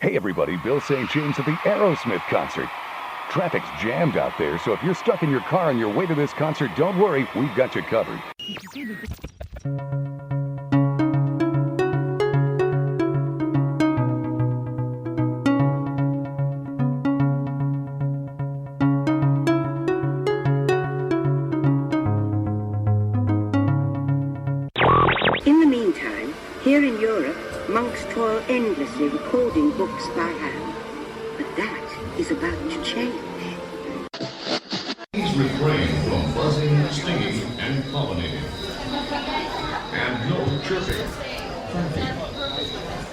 Hey everybody, Bill St. James at the Aerosmith concert. Traffic's jammed out there, so if you're stuck in your car on your way to this concert, don't worry, we've got you covered. In the meantime, here in Europe, monks toil endlessly recording books by hand. But that is about to change. Please refrain from buzzing, stinging, and pollinating. And no chirping.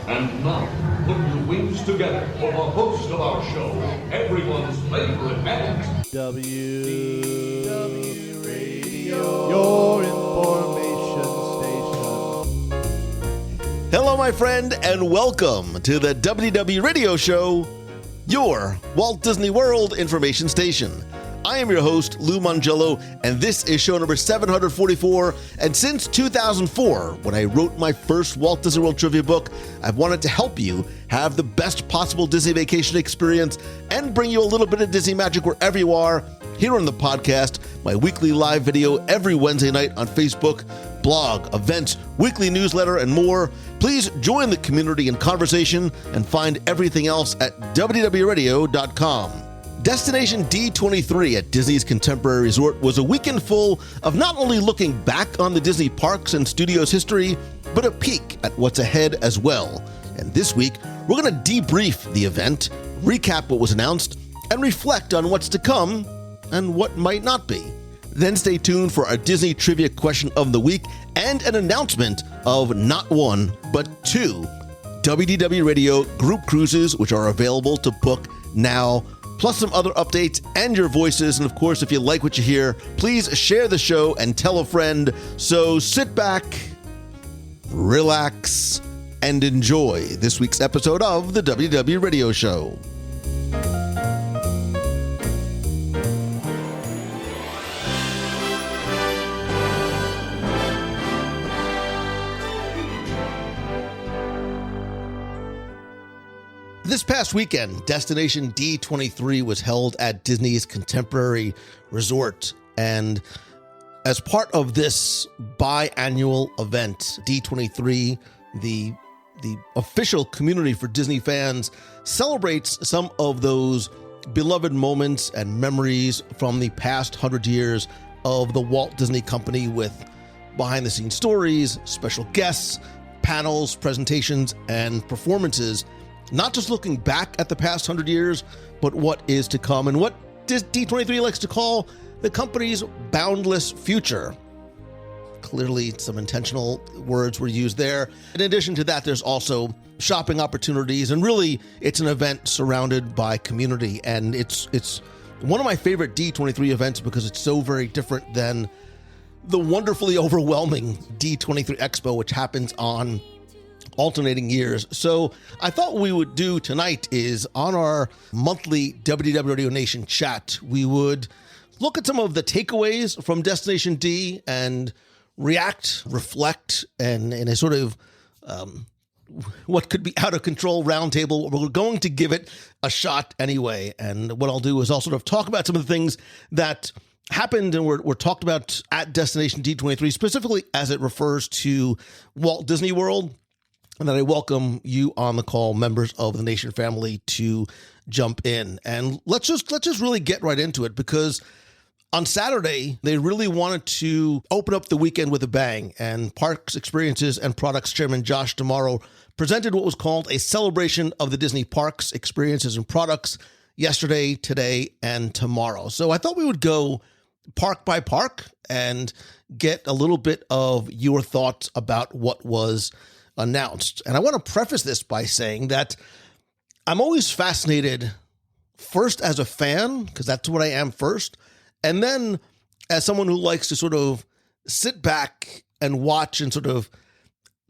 And now, put your wings together for the host of our show, everyone's favorite band. WDW Radio, your information station. Hello, my friend, and welcome to the WDW Radio Show, your Walt Disney World information station. I am your host, Lou Mangello, and this is show number 744. And since 2004, when I wrote my first Walt Disney World trivia book, I've wanted to help you have the best possible Disney vacation experience and bring you a little bit of Disney magic wherever you are. Here on the podcast, my weekly live video every Wednesday night on Facebook, blog, events, weekly newsletter, and more. Please join the community and conversation and find everything else at WDWRadio.com. Destination D23 at Disney's Contemporary Resort was a weekend full of not only looking back on the Disney parks and studios history, but a peek at what's ahead as well. And this week, we're going to debrief the event, recap what was announced, and reflect on what's to come and what might not be. Then stay tuned for our Disney Trivia Question of the Week and an announcement of not one, but two WDW Radio group cruises, which are available to book now, plus some other updates and your voices. And of course, if you like what you hear, please share the show and tell a friend. So sit back, relax, and enjoy this week's episode of the WDW Radio Show. This past weekend, Destination D23 was held at Disney's Contemporary Resort. And as part of this biannual event, D23, the official community for Disney fans, celebrates some of those beloved moments and memories from the past 100 years of the Walt Disney Company with behind-the-scenes stories, special guests, panels, presentations, and performances. Not just looking back at the past 100 years, but what is to come and what D23 likes to call the company's boundless future. Clearly, some intentional words were used there. In addition to that, there's also shopping opportunities, and really, it's an event surrounded by community. And it's one of my favorite D23 events because it's so very different than the wonderfully overwhelming D23 Expo, which happens on alternating years. So I thought what we would do tonight is on our monthly WDW Radio Nation chat, we would look at some of the takeaways from Destination D and react, reflect, and in a sort of what could be out of control roundtable. We're going to give it a shot anyway. And what I'll do is I'll sort of talk about some of the things that happened and were talked about at Destination D23, specifically as it refers to Walt Disney World. And then I welcome you on the call, members of the Nation family, to jump in. And let's just really get right into it, because on Saturday, they really wanted to open up the weekend with a bang. And Parks, Experiences, and Products Chairman Josh D'Amaro presented what was called a celebration of the Disney Parks, Experiences, and Products yesterday, today, and tomorrow. So I thought we would go park by park and get a little bit of your thoughts about what was announced. And I want to preface this by saying that I'm always fascinated, first as a fan, because that's what I am first, and then as someone who likes to sort of sit back and watch and sort of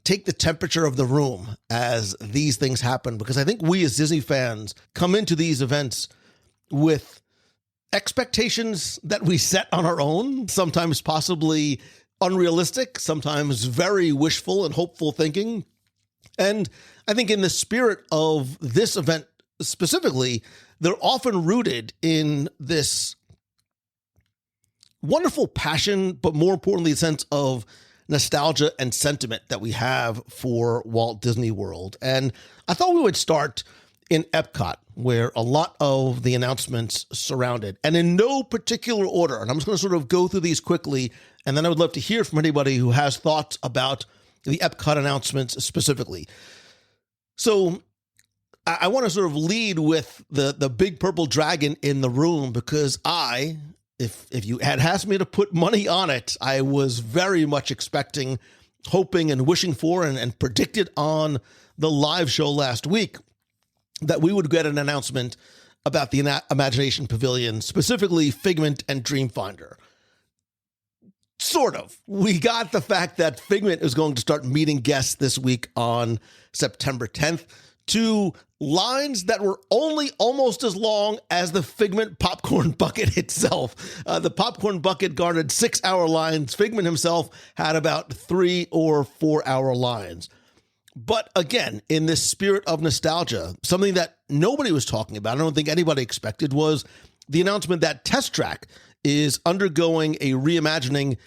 take the temperature of the room as these things happen, because I think we as Disney fans come into these events with expectations that we set on our own, sometimes possibly unrealistic, sometimes very wishful and hopeful thinking. And I think in the spirit of this event specifically, they're often rooted in this wonderful passion, but more importantly, a sense of nostalgia and sentiment that we have for Walt Disney World. And I thought we would start in Epcot, where a lot of the announcements surrounded, and in no particular order. And I'm just going to sort of go through these quickly, and then I would love to hear from anybody who has thoughts about the Epcot announcements specifically. So I want to sort of lead with the big purple dragon in the room, because if you had asked me to put money on it, I was very much expecting, hoping and wishing for, and predicted on the live show last week that we would get an announcement about the Imagination Pavilion, specifically Figment and Dreamfinder. Sort of. We got the fact that Figment is going to start meeting guests this week on September 10th. Two lines that were only almost as long as the Figment popcorn bucket itself. The popcorn bucket garnered 6-hour lines. Figment himself had about 3 or 4 hour lines. But again, in this spirit of nostalgia, something that nobody was talking about, I don't think anybody expected, was the announcement that Test Track is undergoing a reimagining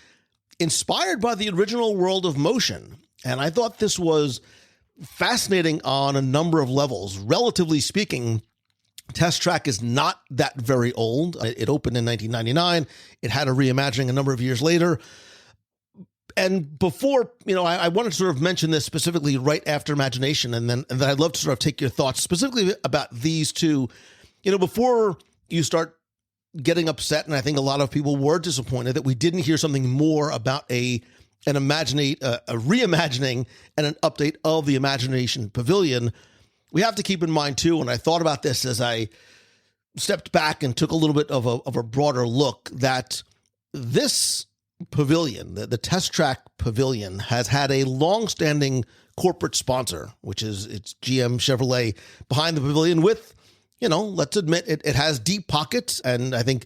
inspired by the original World of Motion. And I thought this was fascinating on a number of levels. Relatively speaking, Test Track is not that very old. It opened in 1999. It had a reimagining a number of years later. And before, I wanted to sort of mention this specifically right after Imagination, and then I'd love to sort of take your thoughts specifically about these two. Before you start getting upset, and I think a lot of people were disappointed that we didn't hear something more about a reimagining and an update of the Imagination Pavilion. We have to keep in mind too, and I thought about this as I stepped back and took a little bit of a broader look, that this pavilion, the Test Track Pavilion, has had a long-standing corporate sponsor, which is it's GM Chevrolet behind the pavilion with, let's admit it has deep pockets. And I think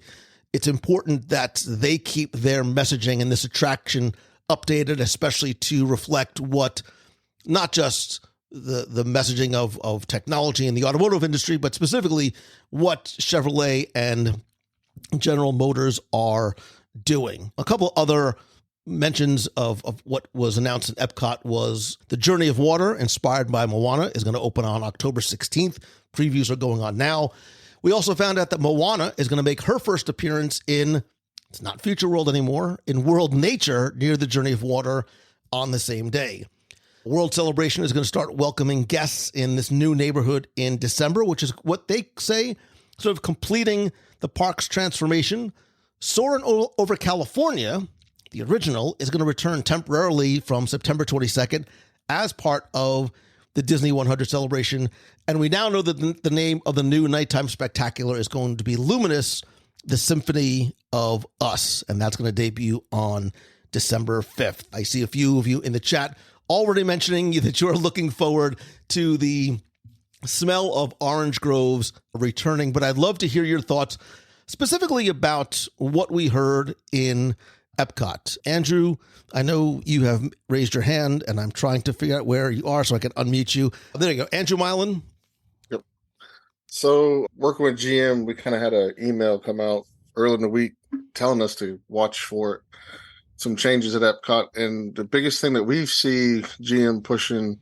it's important that they keep their messaging and this attraction updated, especially to reflect what, not just the messaging of technology in the automotive industry, but specifically what Chevrolet and General Motors are doing. A couple other mentions of what was announced in Epcot was the Journey of Water, inspired by Moana, is going to open on October 16th. Previews are going on now. We also found out that Moana is going to make her first appearance in, it's not Future World anymore, in World Nature near the Journey of Water on the same day. World Celebration is going to start welcoming guests in this new neighborhood in December, which is what they say, sort of completing the park's transformation. Soarin' over California, the original, is going to return temporarily from September 22nd as part of the Disney 100 celebration. And we now know that the name of the new nighttime spectacular is going to be Luminous, the Symphony of Us. And that's going to debut on December 5th. I see a few of you in the chat already mentioning that you're looking forward to the smell of orange groves returning. But I'd love to hear your thoughts specifically about what we heard in Epcot. Andrew, I know you have raised your hand, and I'm trying to figure out where you are so I can unmute you. There you go. Andrew Milan. Yep. So working with GM, we kind of had an email come out early in the week telling us to watch for some changes at Epcot. And the biggest thing that we see GM pushing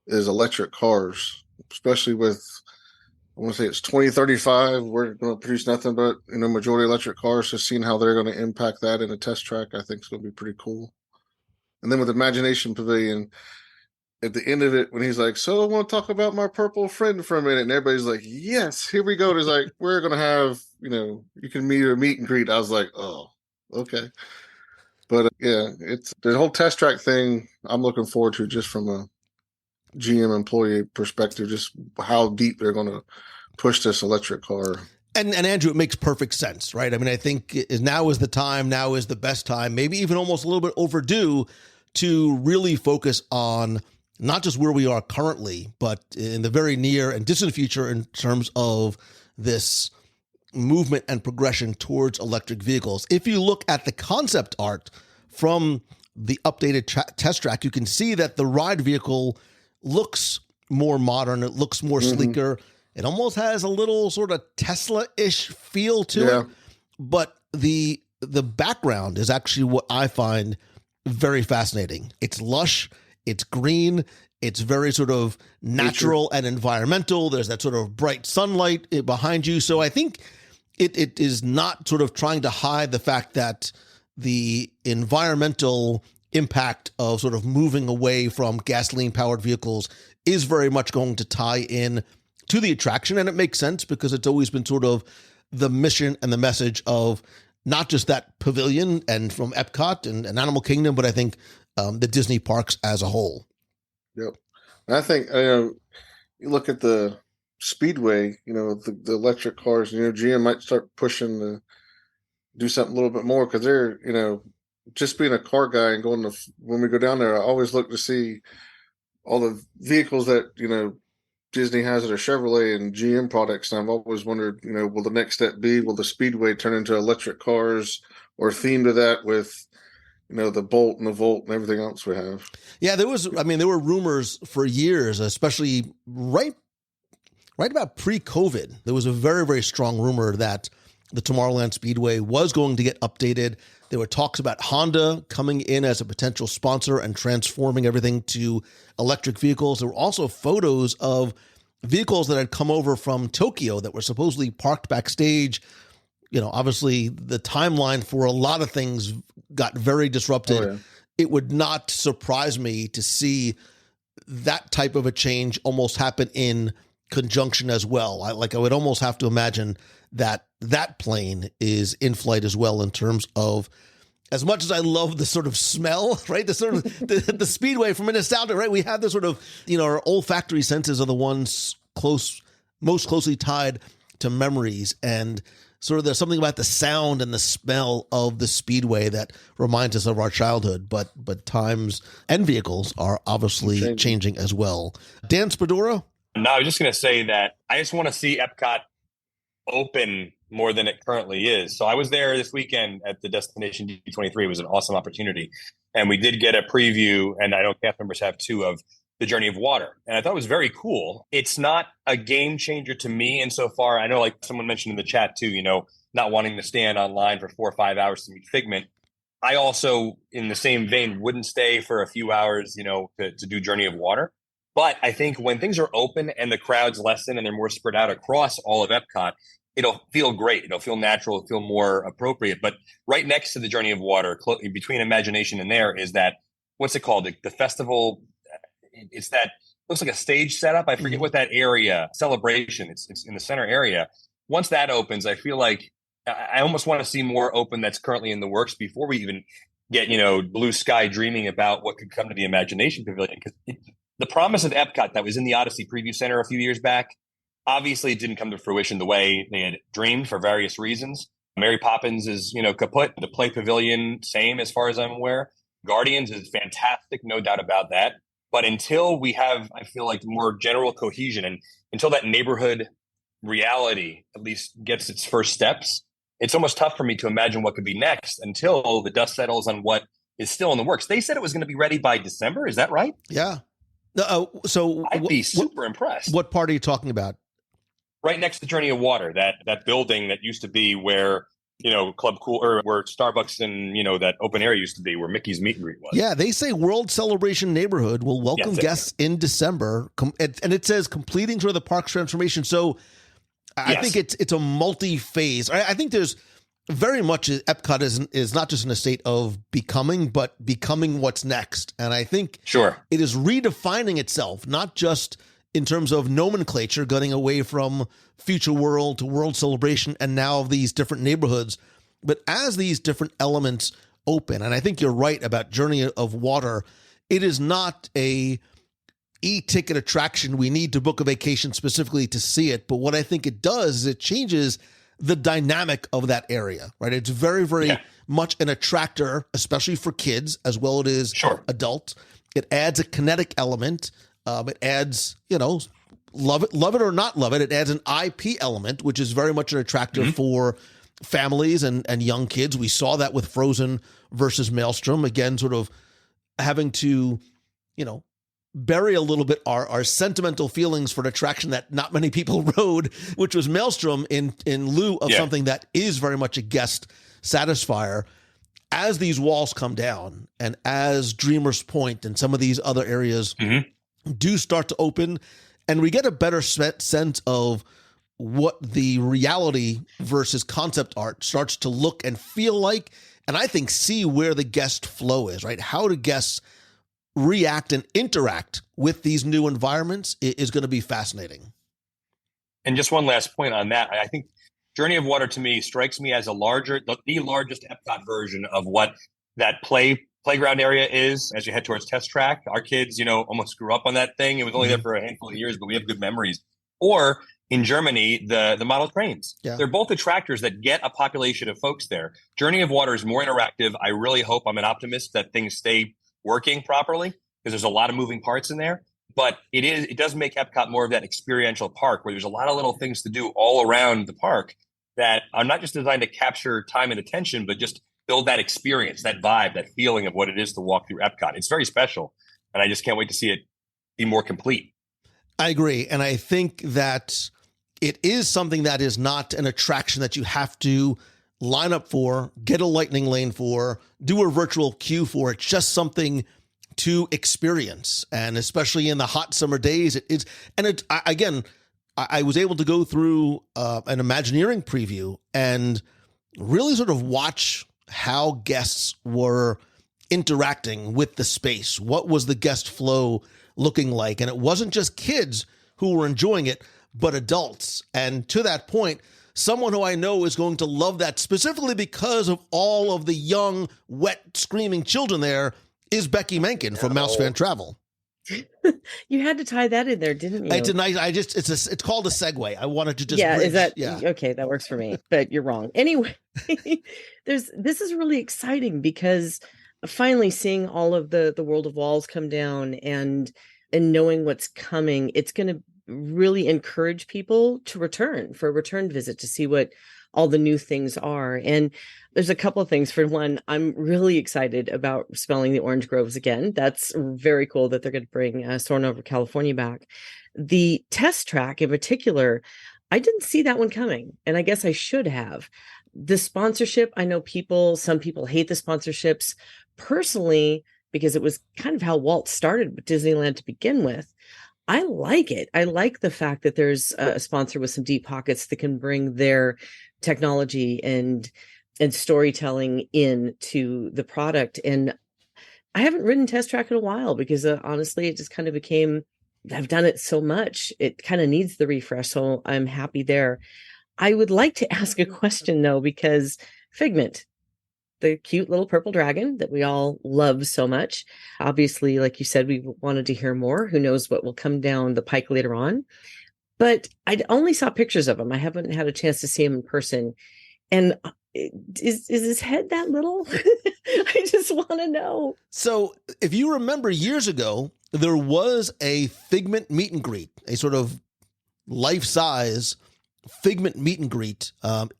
is electric cars, especially with, I want to say it's 2035. We're going to produce nothing but majority electric cars. So seeing how they're going to impact that in a Test Track, I think is going to be pretty cool. And then with Imagination Pavilion, at the end of it, when he's like, "So I want to talk about my purple friend for a minute," and everybody's like, "Yes, here we go." There's like, we're going to have, you can meet and greet. I was like, oh, okay. But yeah, it's the whole Test Track thing. I'm looking forward to, just from a GM employee perspective, just how deep they're going to push this electric car. And Andrew, it makes perfect sense, right? I mean, I think now is the time, now is the best time, maybe even almost a little bit overdue, to really focus on not just where we are currently, but in the very near and distant future in terms of this movement and progression towards electric vehicles. If you look at the concept art from the updated Test Track, you can see that the ride vehicle looks more modern. It looks more sleeker. It almost has a little sort of Tesla-ish feel to it. But the background is actually what I find very fascinating. It's lush, it's green, it's very sort of natural and environmental. There's that sort of bright sunlight behind you. So I think it is not sort of trying to hide the fact that the environmental impact of sort of moving away from gasoline-powered vehicles is very much going to tie in to the attraction. And it makes sense because it's always been sort of the mission and the message of not just that pavilion and from Epcot and Animal Kingdom, but I think the Disney parks as a whole. Yep. And I think, you look at the Speedway, the electric cars, GM might start pushing to do something a little bit more because they're, just being a car guy and when we go down there, I always look to see all the vehicles that, Disney has that are Chevrolet and GM products. And I've always wondered, will the next step be, will the Speedway turn into electric cars or theme to that with, the Bolt and the Volt and everything else we have? Yeah, there were rumors for years, especially right about pre-COVID. There was a very, very strong rumor that the Tomorrowland Speedway was going to get updated. There were talks about Honda coming in as a potential sponsor and transforming everything to electric vehicles. There were also photos of vehicles that had come over from Tokyo that were supposedly parked backstage. Obviously the timeline for a lot of things got very disrupted. Oh, yeah. It would not surprise me to see that type of a change almost happen in conjunction as well. I would almost have to imagine that plane is in flight as well, in terms of, as much as I love the sort of smell, right? The sort of the Speedway from a nostalgia, right? We have the sort of, our olfactory senses are the ones most closely tied to memories, and sort of there's something about the sound and the smell of the Speedway that reminds us of our childhood, but times and vehicles are obviously changing as well. Dan Spadora? No, I was just going to say that I just want to see Epcot open more than it currently is. So I was there this weekend at the Destination D23. It was an awesome opportunity. And we did get a preview, and I know cast members have too, of the Journey of Water. And I thought it was very cool. It's not a game changer to me insofar. I know, like someone mentioned in the chat too, not wanting to stand online for 4 or 5 hours to meet Figment. I also, in the same vein, wouldn't stay for a few hours, to do Journey of Water. But I think when things are open and the crowds lessen and they're more spread out across all of Epcot, it'll feel great. It'll feel natural. It'll feel more appropriate. But right next to the Journey of Water, between Imagination and there, is that, what's it called? The festival. It's that, looks like a stage setup. I forget what that area, Celebration. It's in the center area. Once that opens, I feel like I almost want to see more open that's currently in the works before we even get, blue sky dreaming about what could come to the Imagination Pavilion. Because the promise of Epcot that was in the Odyssey Preview Center a few years back, obviously it didn't come to fruition the way they had dreamed for various reasons. Mary Poppins is, kaput. The Play Pavilion, same as far as I'm aware. Guardians is fantastic, no doubt about that. But until we have, I feel like, more general cohesion, and until that neighborhood reality at least gets its first steps, it's almost tough for me to imagine what could be next until the dust settles on what is still in the works. They said it was going to be ready by December. Is that right? Yeah. So I'd be super impressed. What part are you talking about? Right next to Journey of Water, that building that used to be where, Club Cool, or where Starbucks and, that open area used to be, where Mickey's Meet and Greet was. Yeah, they say World Celebration Neighborhood will welcome guests in December, and it says completing sort of the park's transformation. So I think it's a multi-phase. I think there's very much Epcot is not just in a state of becoming, but becoming what's next. And I think it is redefining itself, not just in terms of nomenclature, getting away from Future World to World Celebration and now these different neighborhoods, but as these different elements open. And I think you're right about Journey of Water. It is not a e-ticket attraction. We need to book a vacation specifically to see it. But what I think it does is it changes the dynamic of that area, right? It's very, very much an attractor, especially for kids as well as adults. It adds a kinetic element. It adds, love it or not love it. It adds an IP element, which is very much an attractor for families and young kids. We saw that with Frozen versus Maelstrom. Again, sort of having to, bury a little bit our sentimental feelings for an attraction that not many people rode, which was Maelstrom, in lieu of something that is very much a guest satisfier. As these walls come down and as Dreamer's Point and some of these other areas do start to open, and we get a better sense of what the reality versus concept art starts to look and feel like, and I think see where the guest flow is, right? How do guests react and interact with these new environments is going to be fascinating. And just one last point on that. I think Journey of Water to me strikes me as the largest Epcot version of what that playground area is as you head towards Test Track. Our kids, almost grew up on that thing. It was only there for a handful of years, but we have good memories. Or in Germany, the model trains. Yeah. They're both attractors that get a population of folks there. Journey of Water is more interactive. I really hope, I'm an optimist, that things stay working properly, because there's a lot of moving parts in there. But it does make Epcot more of that experiential park where there's a lot of little things to do all around the park that are not just designed to capture time and attention, but just build that experience, that vibe, that feeling of what it is to walk through Epcot. It's very special, and I just can't wait to see it be more complete. I agree, and I think that it is something that is not an attraction that you have to line up for, get a lightning lane for, do a virtual queue for. It's just something to experience, and especially in the hot summer days, I was able to go through an Imagineering preview and really sort of watch how guests were interacting with the space. What was the guest flow looking like? And it wasn't just kids who were enjoying it, but adults. And to that point, someone who I know is going to love that specifically because of all of the young, wet, screaming children there is Becky Menken from Mouse Fan Travel. You had to tie that in there, didn't you? I didn't. It's called a segue. I wanted to just okay? That works for me, but you're wrong. Anyway, this is really exciting because finally seeing all of the World of Walls come down and knowing what's coming, it's going to really encourage people to return for a return visit to see what all the new things are. And there's a couple of things. For one, I'm really excited about smelling the orange groves again. That's very cool that they're going to bring Soarin' Over California back. The Test Track in particular, I didn't see that one coming, and I guess I should have. The sponsorship, I know some people hate the sponsorships. Personally, because it was kind of how Walt started with Disneyland to begin with, I like it. I like the fact that there's a sponsor with some deep pockets that can bring their technology and storytelling into the product. And I haven't ridden Test Track in a while because honestly, it just kind of became, I've done it so much, it kind of needs the refresh. So I'm happy there. I would like to ask a question though, because Figment, the cute little purple dragon that we all love so much. Obviously, like you said, we wanted to hear more. Who knows what will come down the pike later on. But I only saw pictures of him. I haven't had a chance to see him in person. And is his head that little? I just want to know. So if you remember years ago, there was a Figment meet and greet, a sort of life-size Figment meet and greet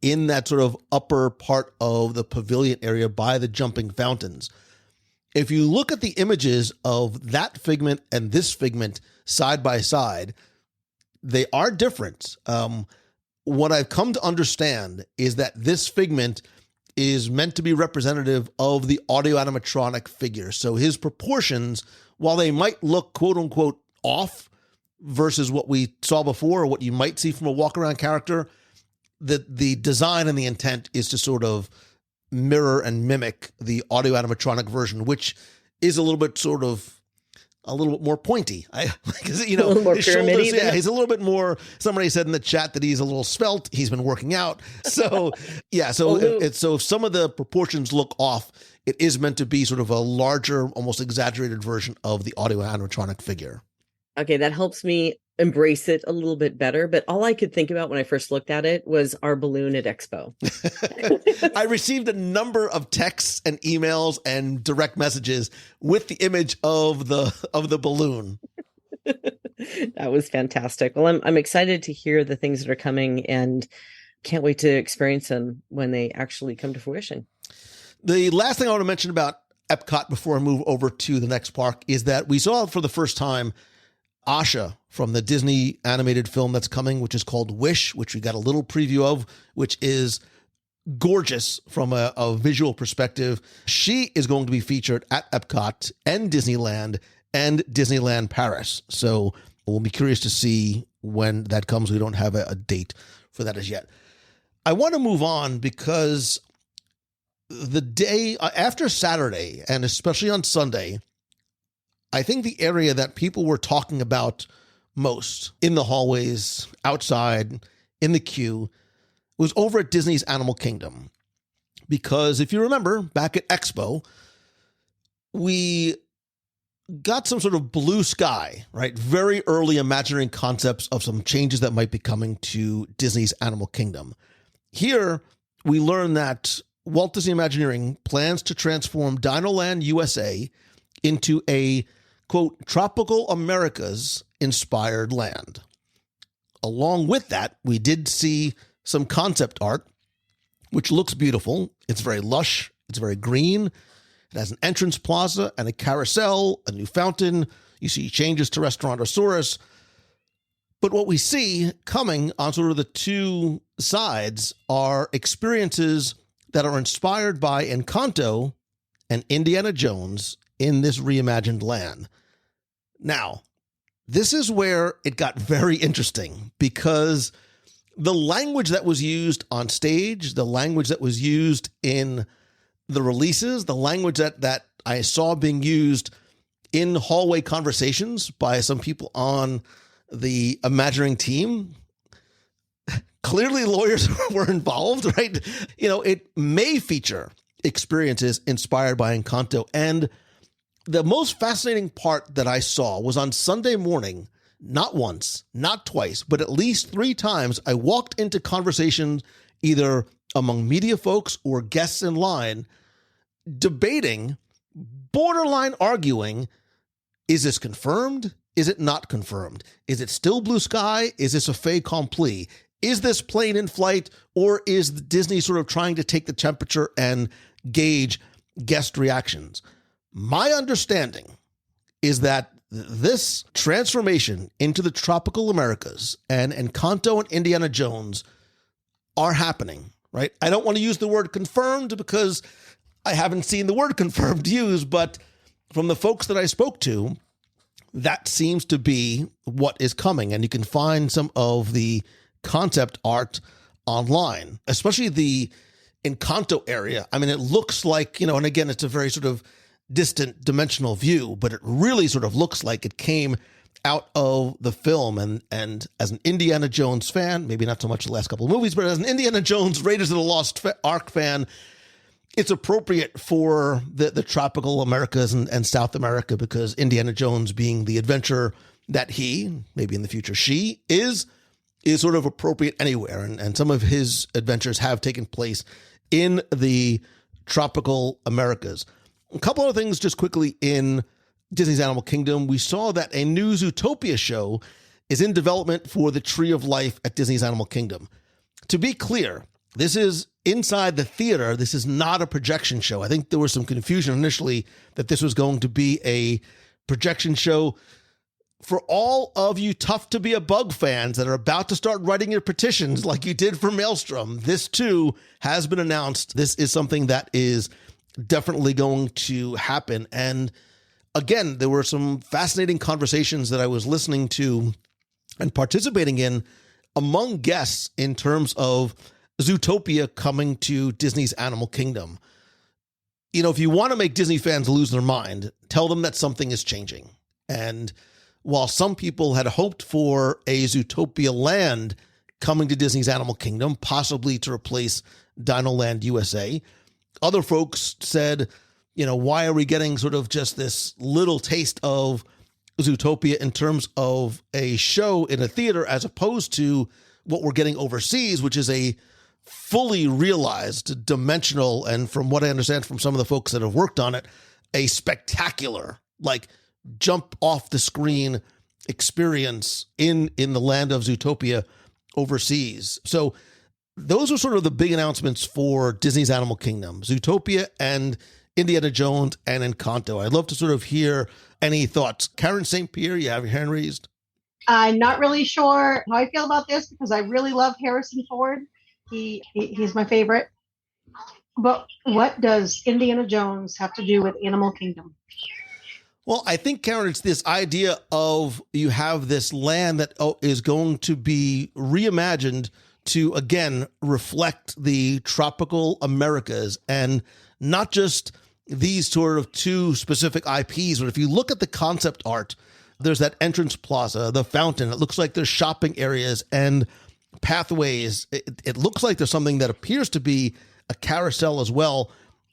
in that sort of upper part of the pavilion area by the jumping fountains. If you look at the images of that Figment and this Figment side by side, they are different. What I've come to understand is that this Figment is meant to be representative of the audio animatronic figure. So his proportions, while they might look quote unquote off versus what we saw before, or what you might see from a walk-around character, the design and the intent is to sort of mirror and mimic the audio animatronic version, which is a little bit more pointy. A little more his shoulders, he's a little bit more. Somebody said in the chat that he's a little svelte. He's been working out. So yeah. So if some of the proportions look off, it is meant to be sort of a larger, almost exaggerated version of the audio animatronic figure. Okay, that helps me embrace it a little bit better. But all I could think about when I first looked at it was our balloon at Expo. I received a number of texts and emails and direct messages with the image of the balloon. That was fantastic. Well, I'm excited to hear the things that are coming and can't wait to experience them when they actually come to fruition. The last thing I want to mention about Epcot before I move over to the next park is that we saw for the first time Asha from the Disney animated film that's coming, which is called Wish, which we got a little preview of, which is gorgeous from a visual perspective. She is going to be featured at Epcot and Disneyland Paris. So we'll be curious to see when that comes. We don't have a date for that as yet. I want to move on because the day after Saturday, and especially on Sunday, I think the area that people were talking about most in the hallways, outside, in the queue, was over at Disney's Animal Kingdom. Because if you remember, back at Expo, we got some sort of blue sky, right? Very early imagining concepts of some changes that might be coming to Disney's Animal Kingdom. Here, we learn that Walt Disney Imagineering plans to transform Dinoland USA into a, quote, tropical Americas inspired land. Along with that, we did see some concept art, which looks beautiful. It's very lush. It's very green. It has an entrance plaza and a carousel, a new fountain. You see changes to Restaurantosaurus. But what we see coming on sort of the two sides are experiences that are inspired by Encanto and Indiana Jones in this reimagined land. Now, this is where it got very interesting because the language that was used on stage, the language that was used in the releases, the language that I saw being used in hallway conversations by some people on the Imagineering team, clearly lawyers were involved, right? You know, it may feature experiences inspired by Encanto. And the most fascinating part that I saw was on Sunday morning, not once, not twice, but at least 3 times, I walked into conversations either among media folks or guests in line, debating, borderline arguing, is this confirmed? Is it not confirmed? Is it still blue sky? Is this a fait accompli? Is this plane in flight, or is Disney sort of trying to take the temperature and gauge guest reactions? My understanding is that this transformation into the tropical Americas and Encanto and Indiana Jones are happening, right? I don't want to use the word confirmed because I haven't seen the word confirmed used, but from the folks that I spoke to, that seems to be what is coming. And you can find some of the concept art online, especially the Encanto area. I mean, it looks like, and again, it's a very sort of distant dimensional view, but it really sort of looks like it came out of the film. And as an Indiana Jones fan, maybe not so much the last couple of movies, but as an Indiana Jones Raiders of the Lost Ark fan, it's appropriate for the tropical Americas and South America, because Indiana Jones, being the adventurer that he, maybe in the future she, is sort of appropriate anywhere. And some of his adventures have taken place in the tropical Americas. A couple of things just quickly in Disney's Animal Kingdom. We saw that a new Zootopia show is in development for the Tree of Life at Disney's Animal Kingdom. To be clear, this is inside the theater. This is not a projection show. I think there was some confusion initially that this was going to be a projection show. For all of you Tough to Be a Bug fans that are about to start writing your petitions like you did for Maelstrom, this too has been announced. This is something that is definitely going to happen. And again, there were some fascinating conversations that I was listening to and participating in among guests in terms of Zootopia coming to Disney's Animal Kingdom. If you want to make Disney fans lose their mind, tell them that something is changing. And while some people had hoped for a Zootopia land coming to Disney's Animal Kingdom, possibly to replace Dinoland USA, other folks said, why are we getting sort of just this little taste of Zootopia in terms of a show in a theater, as opposed to what we're getting overseas, which is a fully realized, dimensional, and from what I understand from some of the folks that have worked on it, a spectacular, jump off the screen experience in the land of Zootopia overseas. So those are sort of the big announcements for Disney's Animal Kingdom. Zootopia and Indiana Jones and Encanto. I'd love to sort of hear any thoughts. Karen St. Pierre, you have your hand raised. I'm not really sure how I feel about this because I really love Harrison Ford. He's my favorite. But what does Indiana Jones have to do with Animal Kingdom? Well, I think, Karen, it's this idea of you have this land that is going to be reimagined to, again, reflect the tropical Americas, and not just these sort of two specific IPs. But if you look at the concept art, there's that entrance plaza, the fountain. It looks like there's shopping areas and pathways. It looks like there's something that appears to be a carousel as well.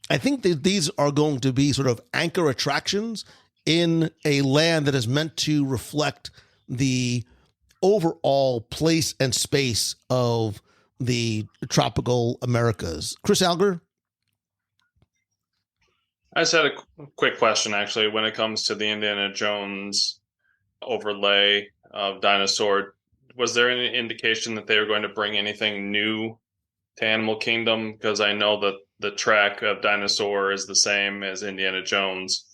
I think that these are going to be sort of anchor attractions in a land that is meant to reflect the overall place and space of the tropical Americas. Chris Alger? I just had a quick question, actually, when it comes to the Indiana Jones overlay of Dinosaur. Was there any indication that they were going to bring anything new to Animal Kingdom? Because I know that the track of Dinosaur is the same as Indiana Jones.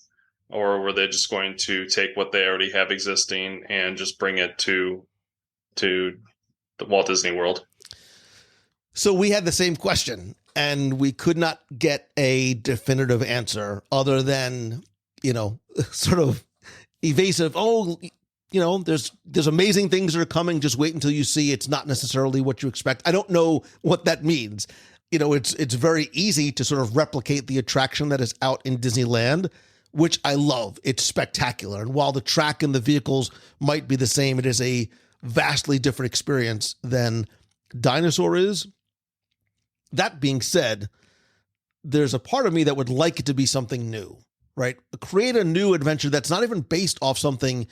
Or were they just going to take what they already have existing and just bring it to the Walt Disney World? So we had the same question, and we could not get a definitive answer other than, sort of evasive. Oh, there's amazing things that are coming. Just wait until you see. It's not necessarily what you expect. I don't know what that means. It's very easy to sort of replicate the attraction that is out in Disneyland, which I love. It's spectacular. And while the track and the vehicles might be the same, it is a vastly different experience than Dinosaur is. That being said, there's a part of me that would like it to be something new, right? Create a new adventure that's not even based off something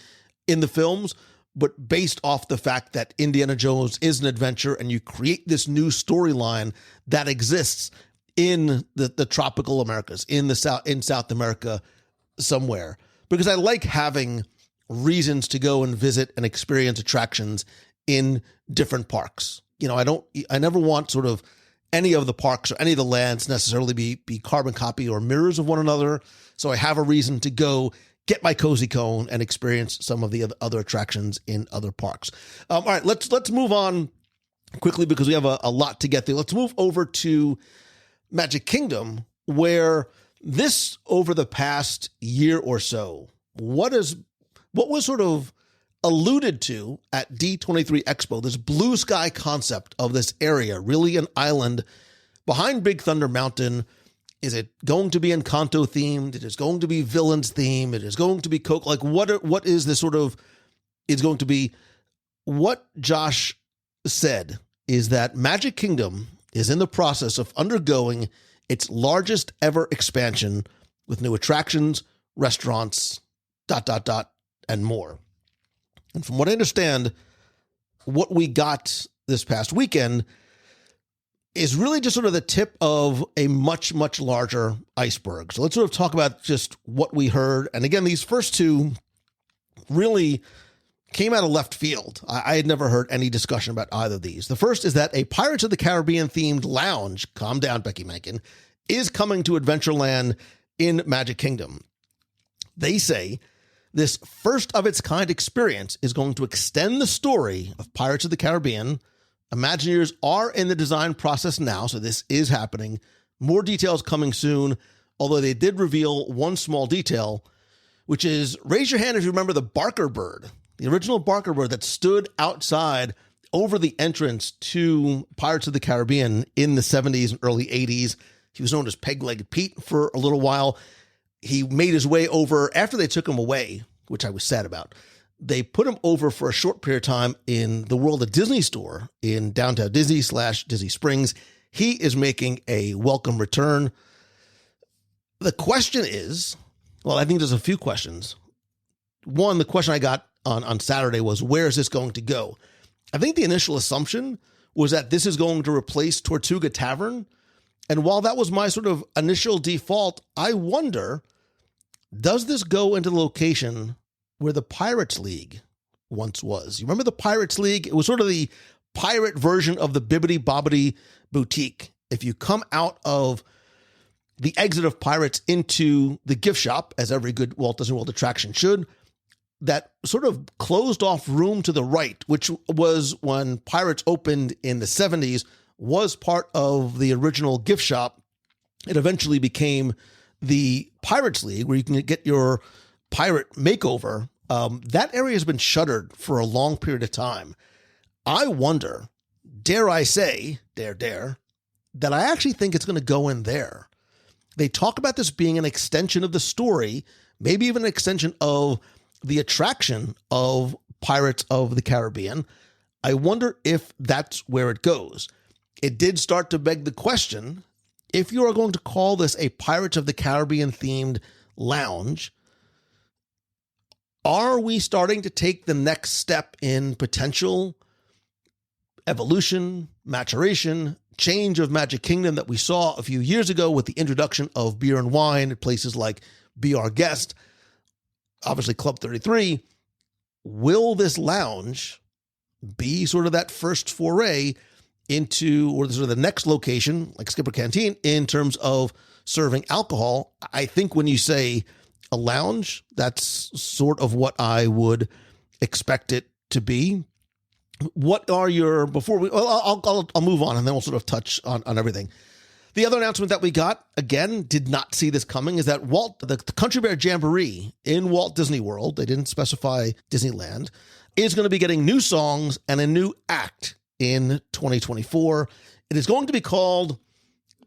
in the films, but based off the fact that Indiana Jones is an adventure, and you create this new storyline that exists in the tropical Americas, in South America somewhere. Because I like having reasons to go and visit and experience attractions in different parks. I never want sort of any of the parks or any of the lands necessarily be carbon copy or mirrors of one another. So I have a reason to go get my cozy cone and experience some of the other attractions in other parks. All right, let's move on quickly because we have a lot to get through. Let's move over to Magic Kingdom, where this, over the past year or so, what was sort of alluded to at D23 Expo, this blue sky concept of this area, really an island behind Big Thunder Mountain. Is it going to be Encanto themed? It is going to be Villains themed. It is going to be Coke. Like what is this sort of is going to be? What Josh said is that Magic Kingdom is in the process of undergoing its largest ever expansion with new attractions, restaurants, ... and more. And from what I understand, what we got this past weekend is really just sort of the tip of a much, much larger iceberg. So let's sort of talk about just what we heard. And again, these first two really came out of left field. I had never heard any discussion about either of these. The first is that a Pirates of the Caribbean themed lounge, calm down, Becky Mankin, is coming to Adventureland in Magic Kingdom. They say this first of its kind experience is going to extend the story of Pirates of the Caribbean. Imagineers are in the design process now, so this is happening. More details coming soon, although they did reveal one small detail, which is, raise your hand if you remember the Barker bird, the original Barker bird that stood outside over the entrance to Pirates of the Caribbean in the 70s and early 80s. He was known as Peg-Legged Pete for a little while. He made his way over after they took him away, which I was sad about. They put him over for a short period of time in the World of Disney store in downtown Disney / Disney Springs. He is making a welcome return. The question is, well, I think there's a few questions. One, the question I got on Saturday was, where is this going to go? I think the initial assumption was that this is going to replace Tortuga Tavern. And while that was my sort of initial default, I wonder, does this go into the location where the Pirates League once was? You remember the Pirates League? It was sort of the pirate version of the Bibbidi Bobbidi Boutique. If you come out of the exit of Pirates into the gift shop, as every good Walt Disney World attraction should. That sort of closed off room to the right, which was when Pirates opened in the 70s, was part of the original gift shop. It eventually became the Pirates League, where you can get your pirate makeover. That area has been shuttered for a long period of time. I wonder, dare I say, dare, that I actually think it's going to go in there. They talk about this being an extension of the story, maybe even an extension of the attraction of Pirates of the Caribbean. I wonder if that's where it goes. It did start to beg the question, if you are going to call this a Pirates of the Caribbean themed lounge, are we starting to take the next step in potential evolution, maturation, change of Magic Kingdom that we saw a few years ago with the introduction of beer and wine at places like Be Our Guest, obviously Club 33? Will this lounge be sort of that first foray into, or sort of the next location, like Skipper Canteen, in terms of serving alcohol? I think when you say a lounge, that's sort of what I would expect it to be. What are your, before we, I'll move on and then we'll sort of touch on everything. The other announcement that we got, again, did not see this coming, is that the Country Bear Jamboree in Walt Disney World, they didn't specify Disneyland, is going to be getting new songs and a new act in 2024. It is going to be called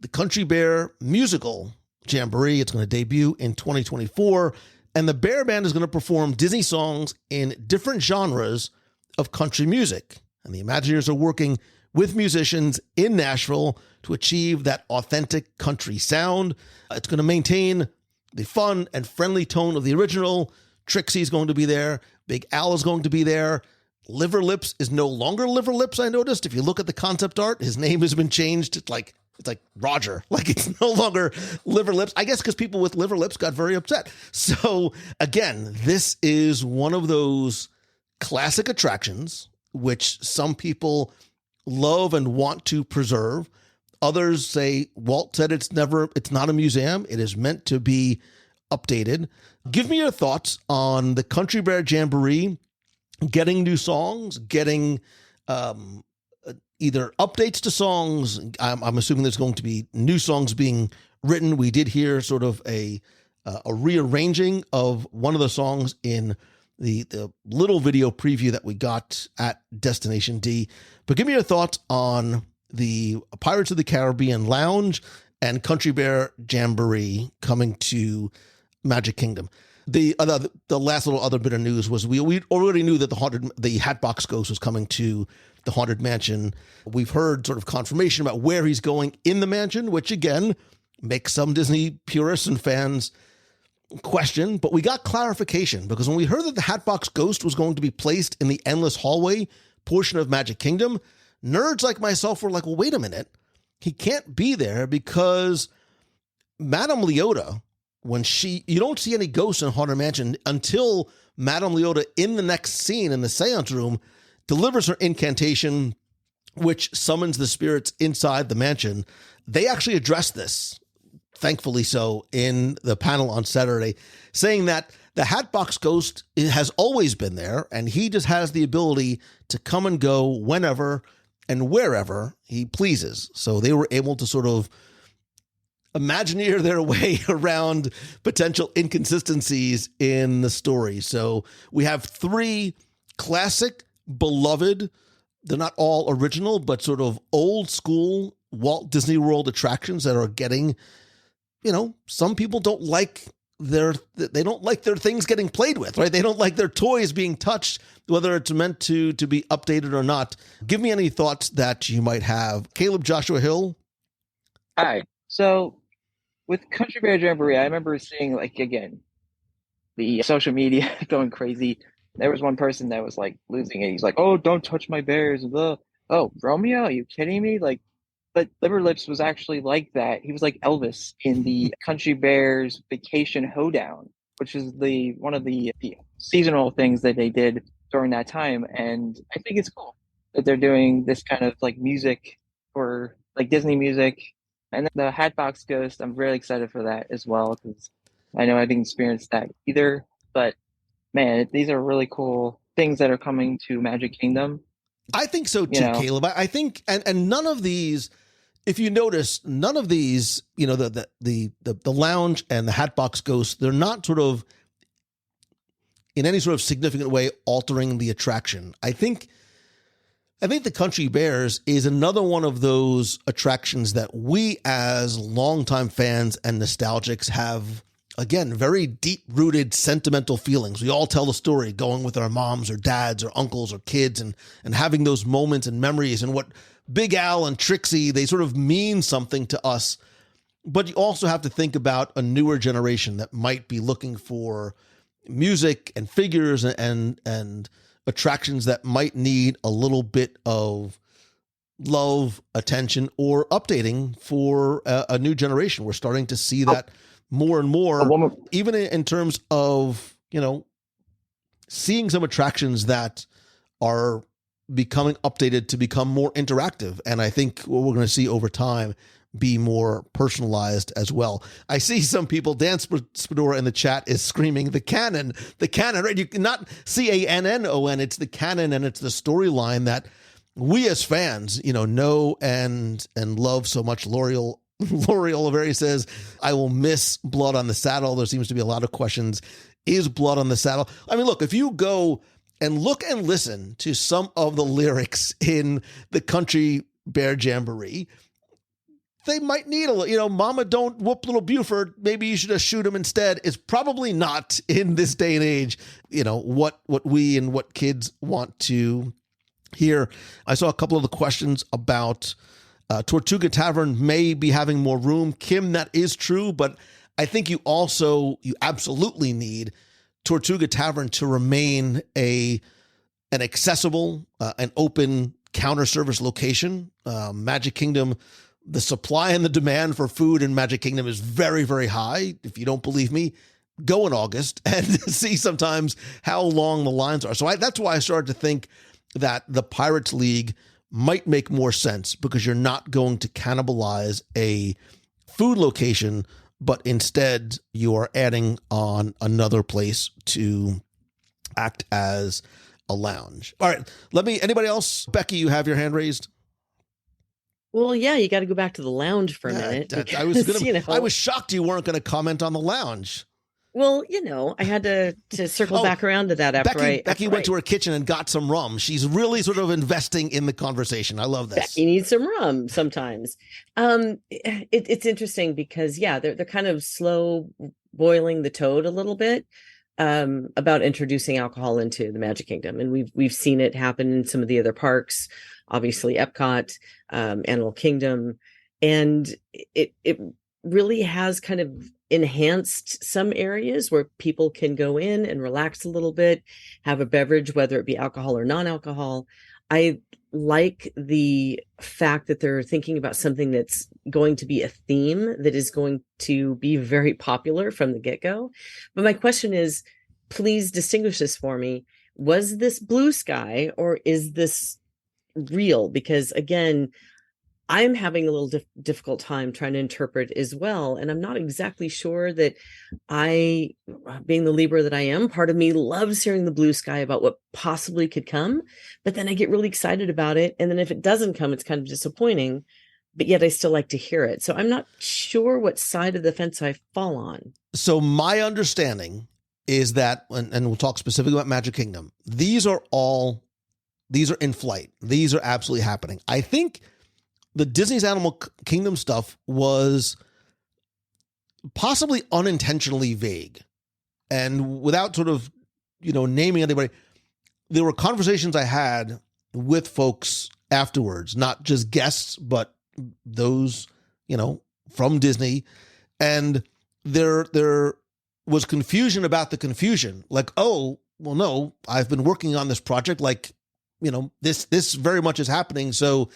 the Country Bear Musical Jamboree. It's going to debut in 2024, and the Bear Band is going to perform Disney songs in different genres of country music. And the Imagineers are working with musicians in Nashville to achieve that authentic country sound. It's going to maintain the fun and friendly tone of the original. Trixie's going to be there. Big Al is going to be there. Liver Lips is no longer Liver Lips, I noticed. If you look at the concept art, his name has been changed. It's like Roger. Like, it's no longer Liver Lips. I guess because people with liver lips got very upset. So again, this is one of those classic attractions which some people love and want to preserve. Others say, Walt said it's not a museum. It is meant to be updated. Give me your thoughts on the Country Bear Jamboree getting new songs, getting either updates to songs. I'm assuming there's going to be new songs being written. We did hear sort of a rearranging of one of the songs in the little video preview that we got at Destination D. But give me your thoughts on the Pirates of the Caribbean Lounge and Country Bear Jamboree coming to Magic Kingdom. The last little other bit of news was we already knew that the Hatbox Ghost was coming to the Haunted Mansion. We've heard sort of confirmation about where he's going in the mansion, which again makes some Disney purists and fans question, but we got clarification, because when we heard that the Hatbox Ghost was going to be placed in the Endless Hallway portion of Magic Kingdom, nerds like myself were like, well, wait a minute. He can't be there because Madame Leota, you don't see any ghosts in Haunted Mansion until Madame Leota in the next scene in the seance room delivers her incantation, which summons the spirits inside the mansion. They actually addressed this, thankfully so, in the panel on Saturday, saying that the Hatbox Ghost has always been there, and he just has the ability to come and go whenever and wherever he pleases. So they were able to sort of Imagineer their way around potential inconsistencies in the story. So we have three classic, beloved, they're not all original, but sort of old school Walt Disney World attractions that are getting, some people don't like their things getting played with, right? They don't like their toys being touched, whether it's meant to be updated or not. Give me any thoughts that you might have. Caleb Joshua Hill. Hi. So with Country Bear Jamboree, I remember seeing, again, the social media going crazy. There was one person that was losing it. He's like, "Oh, don't touch my bears." Oh, Romeo, are you kidding me? But Liver Lips was actually like that. He was like Elvis in the Country Bears Vacation Hoedown, which is one of the seasonal things that they did during that time. And I think it's cool that they're doing this kind of music, or Disney music, And then the Hatbox Ghost, I'm really excited for that as well, because I know I didn't experience that either. But man, these are really cool things that are coming to Magic Kingdom. I think so too, Caleb. I think, and none of these, if you notice, none of these, the lounge and the Hatbox Ghost, they're not sort of in any sort of significant way altering the attraction. I think the Country Bears is another one of those attractions that we as longtime fans and nostalgics have, again, very deep-rooted sentimental feelings. We all tell the story going with our moms or dads or uncles or kids and having those moments and memories, and what Big Al and Trixie, they sort of mean something to us. But you also have to think about a newer generation that might be looking for music and figures and attractions that might need a little bit of love, attention, or updating for a new generation. We're starting to see that more and more, even in terms of, seeing some attractions that are becoming updated to become more interactive. And I think what we're going to see over time be more personalized as well. I see some people, Dan Spadora in the chat is screaming, the canon, right? You cannot CANNON, it's the canon, and it's the storyline that we as fans, know and love so much. L'Oreal Oliveri says, I will miss Blood on the Saddle. There seems to be a lot of questions. Is Blood on the Saddle? I mean, look, if you go and look and listen to some of the lyrics in the Country Bear Jamboree, they might need a little, Mama, don't whoop little Buford. Maybe you should just shoot him instead. It's probably not in this day and age, what we and what kids want to hear. I saw a couple of the questions about Tortuga Tavern may be having more room. Kim, that is true, but I think you absolutely need Tortuga Tavern to remain an accessible, an open counter service location. Magic Kingdom, the supply and the demand for food in Magic Kingdom is very, very high. If you don't believe me, go in August and see sometimes how long the lines are. So that's why I started to think that the Pirates League might make more sense, because you're not going to cannibalize a food location, but instead you are adding on another place to act as a lounge. All right, anybody else? Becky, you have your hand raised. Well, yeah, you got to go back to the lounge for a minute. Because, I was shocked you weren't going to comment on the lounge. Well, I had to circle back around to that after Becky went to her kitchen and got some rum. She's really sort of investing in the conversation. I love this. Becky needs some rum sometimes. It's interesting because, they're kind of slow boiling the toad a little bit about introducing alcohol into the Magic Kingdom. And we've seen it happen in some of the other parks, obviously Epcot, Animal Kingdom. And it really has kind of enhanced some areas where people can go in and relax a little bit, have a beverage, whether it be alcohol or non-alcohol. I like the fact that they're thinking about something that's going to be a theme that is going to be very popular from the get-go. But my question is, please distinguish this for me. Was this blue sky or is this real? Because again, I'm having a little difficult time trying to interpret as well. And I'm not exactly sure that being the Libra that I am, part of me loves hearing the blue sky about what possibly could come. But then I get really excited about it. And then if it doesn't come, it's kind of disappointing. But yet I still like to hear it. So I'm not sure what side of the fence I fall on. So my understanding is that, and we'll talk specifically about Magic Kingdom, these are in flight. These are absolutely happening. I think the Disney's Animal Kingdom stuff was possibly unintentionally vague. And without sort of, naming anybody, there were conversations I had with folks afterwards, not just guests, but those, from Disney. And there was confusion about the confusion. Like, oh, well, no, I've been working on this project. Like, this very much is happening. So,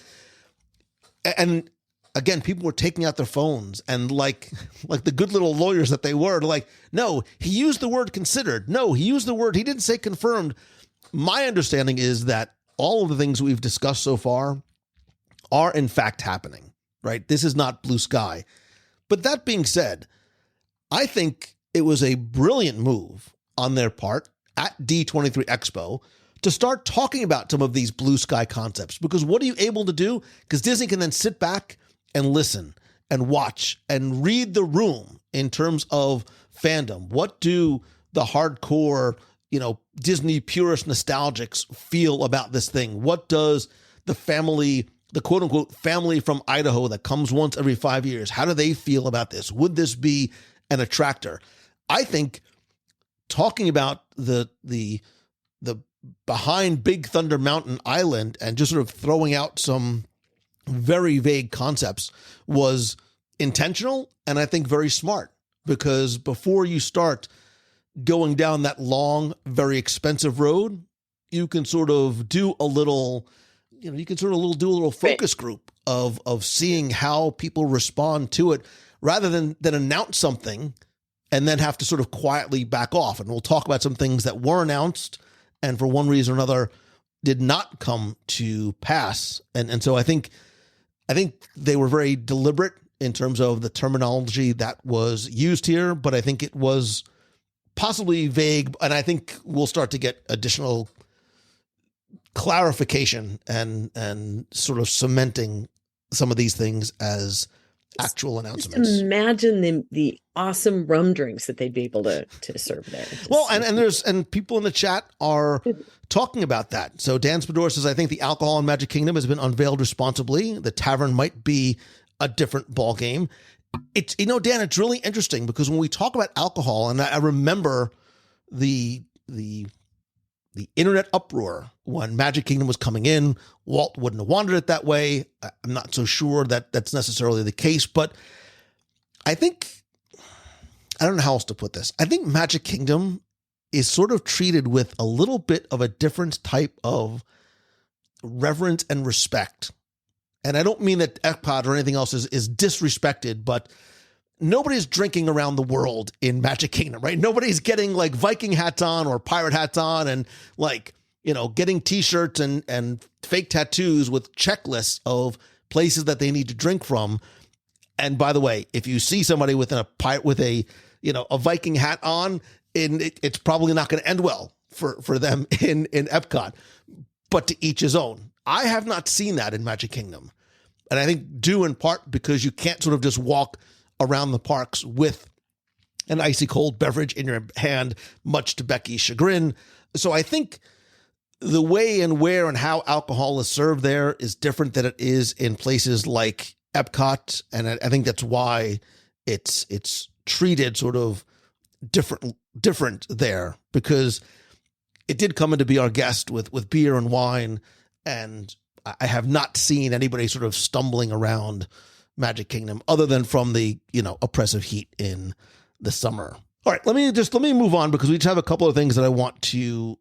and again, people were taking out their phones and like the good little lawyers that they were, like, no, he used the word considered. No, he didn't say confirmed. My understanding is that all of the things we've discussed so far are in fact happening, right? This is not blue sky. But that being said, I think it was a brilliant move on their part at D23 Expo to start talking about some of these blue sky concepts. Because what are you able to do? Because Disney can then sit back and listen and watch and read the room in terms of fandom. What do the hardcore, Disney purist nostalgics feel about this thing? What does the family, the quote unquote family from Idaho that comes once every 5 years, how do they feel about this? Would this be an attractor? I think talking about the behind Big Thunder Mountain Island and just sort of throwing out some very vague concepts was intentional and I think very smart, because before you start going down that long, very expensive road, you can sort of do a little, do a little focus group of seeing how people respond to it, rather than announce something and then have to sort of quietly back off. And we'll talk about some things that were announced and for one reason or another did not come to pass. And so I think they were very deliberate in terms of the terminology that was used here, but I think it was possibly vague, and I think we'll start to get additional clarification and sort of cementing some of these things as actual announcements. Just imagine the awesome rum drinks that they'd be able to serve there. Well, and people in the chat are talking about that. So Dan Spador says, I think the alcohol in Magic Kingdom has been unveiled responsibly. The tavern might be a different ball game. It's, Dan, it's really interesting because when we talk about alcohol, and I remember the internet uproar when Magic Kingdom was coming in. Walt wouldn't have wanted it that way. I'm not so sure that that's necessarily the case, but I don't know how else to put this. I think Magic Kingdom is sort of treated with a little bit of a different type of reverence and respect. And I don't mean that Epcot or anything else is disrespected, but nobody's drinking around the world in Magic Kingdom, right? Nobody's getting like Viking hats on or pirate hats on and getting t-shirts and fake tattoos with checklists of places that they need to drink from. And by the way, if you see somebody with a Viking hat on, it's probably not going to end well for them in Epcot, but to each his own. I have not seen that in Magic Kingdom. And I think due in part because you can't sort of just walk around the parks with an icy cold beverage in your hand, much to Becky's chagrin. So I think the way and where and how alcohol is served there is different than it is in places like Epcot. And I think that's why it's treated sort of different there, because it did come in to be our guest with beer and wine. And I have not seen anybody sort of stumbling around Magic Kingdom other than from the, oppressive heat in the summer. All right, let me move on because we just have a couple of things that I want to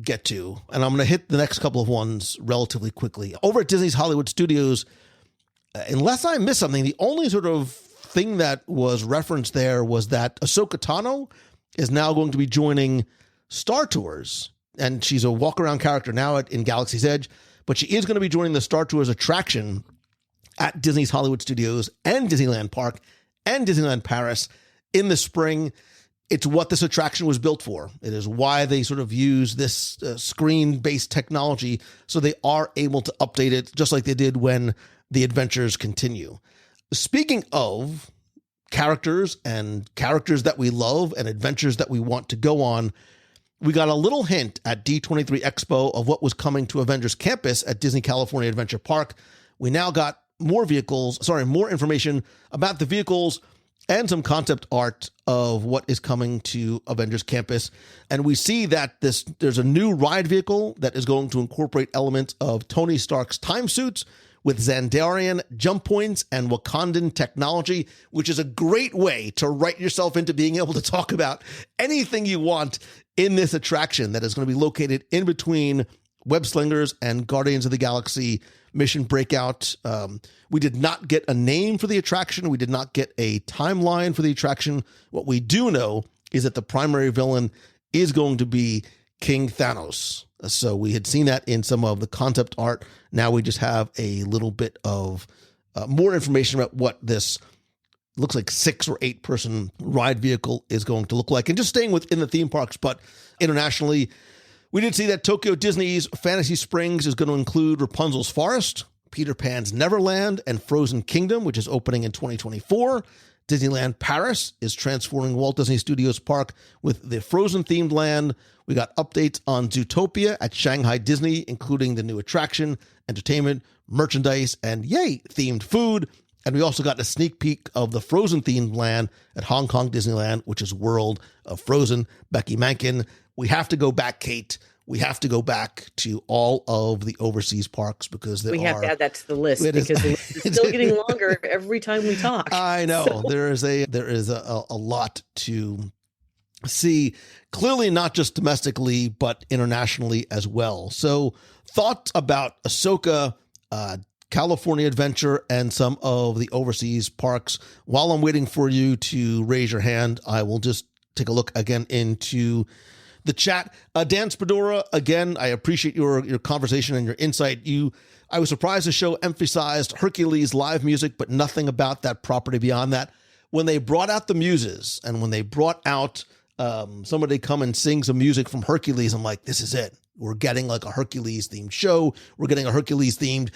get to, and I'm going to hit the next couple of ones relatively quickly. Over at Disney's Hollywood Studios, unless I missed something, the only sort of thing that was referenced there was that Ahsoka Tano is now going to be joining Star Tours, and she's a walk-around character now in Galaxy's Edge, but she is going to be joining the Star Tours attraction at Disney's Hollywood Studios and Disneyland Park and Disneyland Paris in the spring. It's what this attraction was built for. It is why they sort of use this screen-based technology so they are able to update it just like they did when the adventures continue. Speaking of characters and characters that we love and adventures that we want to go on, we got a little hint at D23 Expo of what was coming to Avengers Campus at Disney California Adventure Park. We now got more information about the vehicles and some concept art of what is coming to Avengers Campus. And we see that there's a new ride vehicle that is going to incorporate elements of Tony Stark's time suits with Xandarian jump points and Wakandan technology, which is a great way to write yourself into being able to talk about anything you want in this attraction that is going to be located in between Web Slingers and Guardians of the Galaxy Mission Breakout. We did not get a name for the attraction. We did not get a timeline for the attraction. What we do know is that the primary villain is going to be King Thanos. So we had seen that in some of the concept art. Now we just have a little bit of more information about what this looks like 6 or 8 person ride vehicle is going to look like. And just staying within the theme parks, but internationally, we did see that Tokyo Disney's Fantasy Springs is going to include Rapunzel's Forest, Peter Pan's Neverland, and Frozen Kingdom, which is opening in 2024. Disneyland Paris is transforming Walt Disney Studios Park with the Frozen-themed land. We got updates on Zootopia at Shanghai Disney, including the new attraction, entertainment, merchandise, and yay, themed food. And we also got a sneak peek of the Frozen-themed land at Hong Kong Disneyland, which is World of Frozen. Becky Mankin, we have to go back, Kate. We have to go back to all of the overseas parks because we have to add that to the list because the list is still getting longer every time we talk. I know. So. There is a lot to see, clearly not just domestically, but internationally as well. So thoughts about Ahsoka, California Adventure, and some of the overseas parks. While I'm waiting for you to raise your hand, I will just take a look again into the chat. Dan Spadora, again, I appreciate your conversation and your insight. I was surprised the show emphasized Hercules live music, but nothing about that property beyond that. When they brought out the muses and when they brought out somebody come and sing some music from Hercules, I'm like, this is it. We're getting like a Hercules themed show. We're getting a Hercules themed.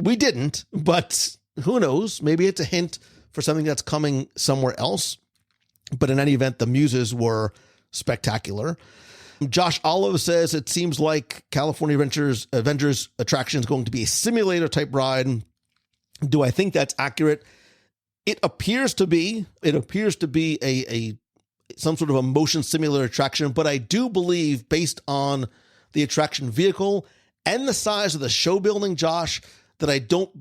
We didn't, but who knows? Maybe it's a hint for something that's coming somewhere else. But in any event, the muses were spectacular. Josh Olive says it seems like California Avengers attraction is going to be a simulator type ride. Do I think that's accurate? It appears to be. It appears to be a some sort of a motion simulator attraction, but I do believe, based on the attraction vehicle and the size of the show building, Josh, that I don't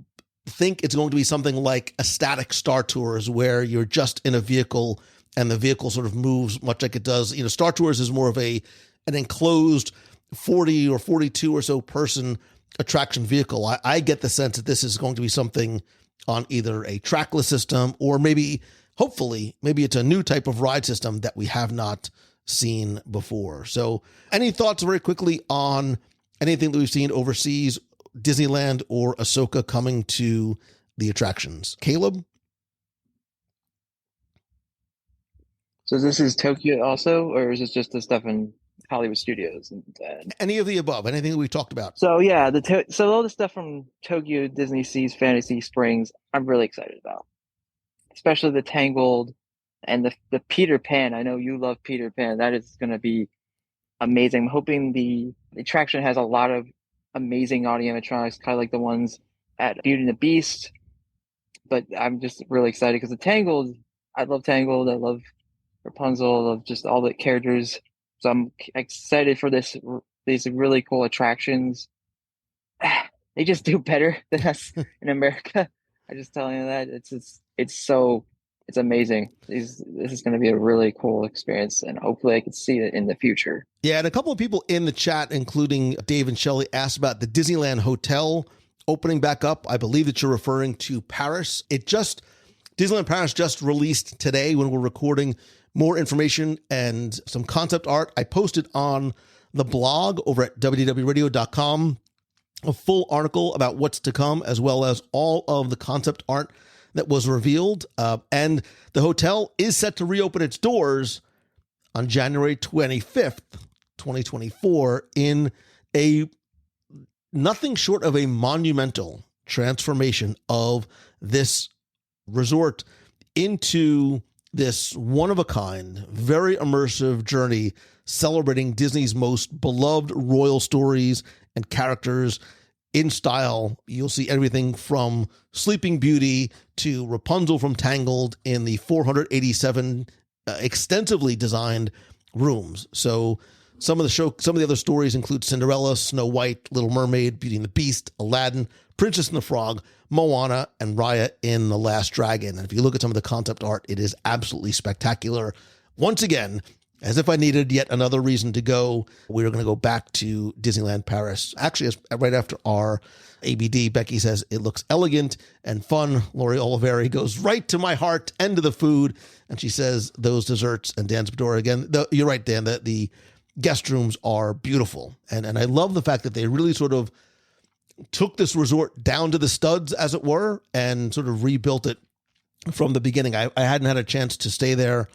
think it's going to be something like a static Star Tours where you're just in a vehicle and the vehicle sort of moves much like it does. Star Tours is more of an enclosed 40 or 42 or so person attraction vehicle. I get the sense that this is going to be something on either a trackless system or hopefully it's a new type of ride system that we have not seen before. So any thoughts very quickly on anything that we've seen overseas, Disneyland or Ahsoka coming to the attractions? Caleb? So this is Tokyo also, or is this just the stuff in Hollywood Studios? Any of the above, anything that we talked about. So yeah, so all the stuff from Tokyo Disney Sea's Fantasy Springs, I'm really excited about, especially the Tangled and the Peter Pan. I know you love Peter Pan. That is going to be amazing. I'm hoping the attraction has a lot of amazing audio animatronics, kind of like the ones at Beauty and the Beast. But I'm just really excited because the Tangled, I love Tangled. I love Rapunzel. I love just all the characters. So I'm excited for these really cool attractions. They just do better than us in America. I'm just telling you that it's amazing. This is going to be a really cool experience, and hopefully I can see it in the future. Yeah, and a couple of people in the chat, including Dave and Shelley, asked about the Disneyland Hotel opening back up. I believe that you're referring to Paris. Disneyland Paris just released today when we're recording more information and some concept art. I posted on the blog over at WDW Radio.com a full article about what's to come, as well as all of the concept art that was revealed. And the hotel is set to reopen its doors on January 25th, 2024, in a nothing short of a monumental transformation of this resort into this one-of-a-kind, very immersive journey celebrating Disney's most beloved royal stories and characters in style. You'll see everything from Sleeping Beauty to Rapunzel from Tangled in the 487 extensively designed rooms. So some of the other stories include Cinderella, Snow White, Little Mermaid, Beauty and the Beast, Aladdin, Princess and the Frog, Moana, and Raya in The Last Dragon. And if you look at some of the concept art, it is absolutely spectacular. Once again, as if I needed yet another reason to go, we're going to go back to Disneyland Paris. Actually, right after our ABD, Becky says, it looks elegant and fun. Lori Oliveri goes right to my heart and to the food. And she says, those desserts. And Dan Spadora again, you're right, Dan, that the guest rooms are beautiful. And I love the fact that they really sort of took this resort down to the studs, as it were, and sort of rebuilt it from the beginning. I hadn't had a chance to stay there.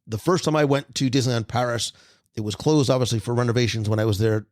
The first time I went to Disneyland Paris, it was closed, obviously, for renovations when I was there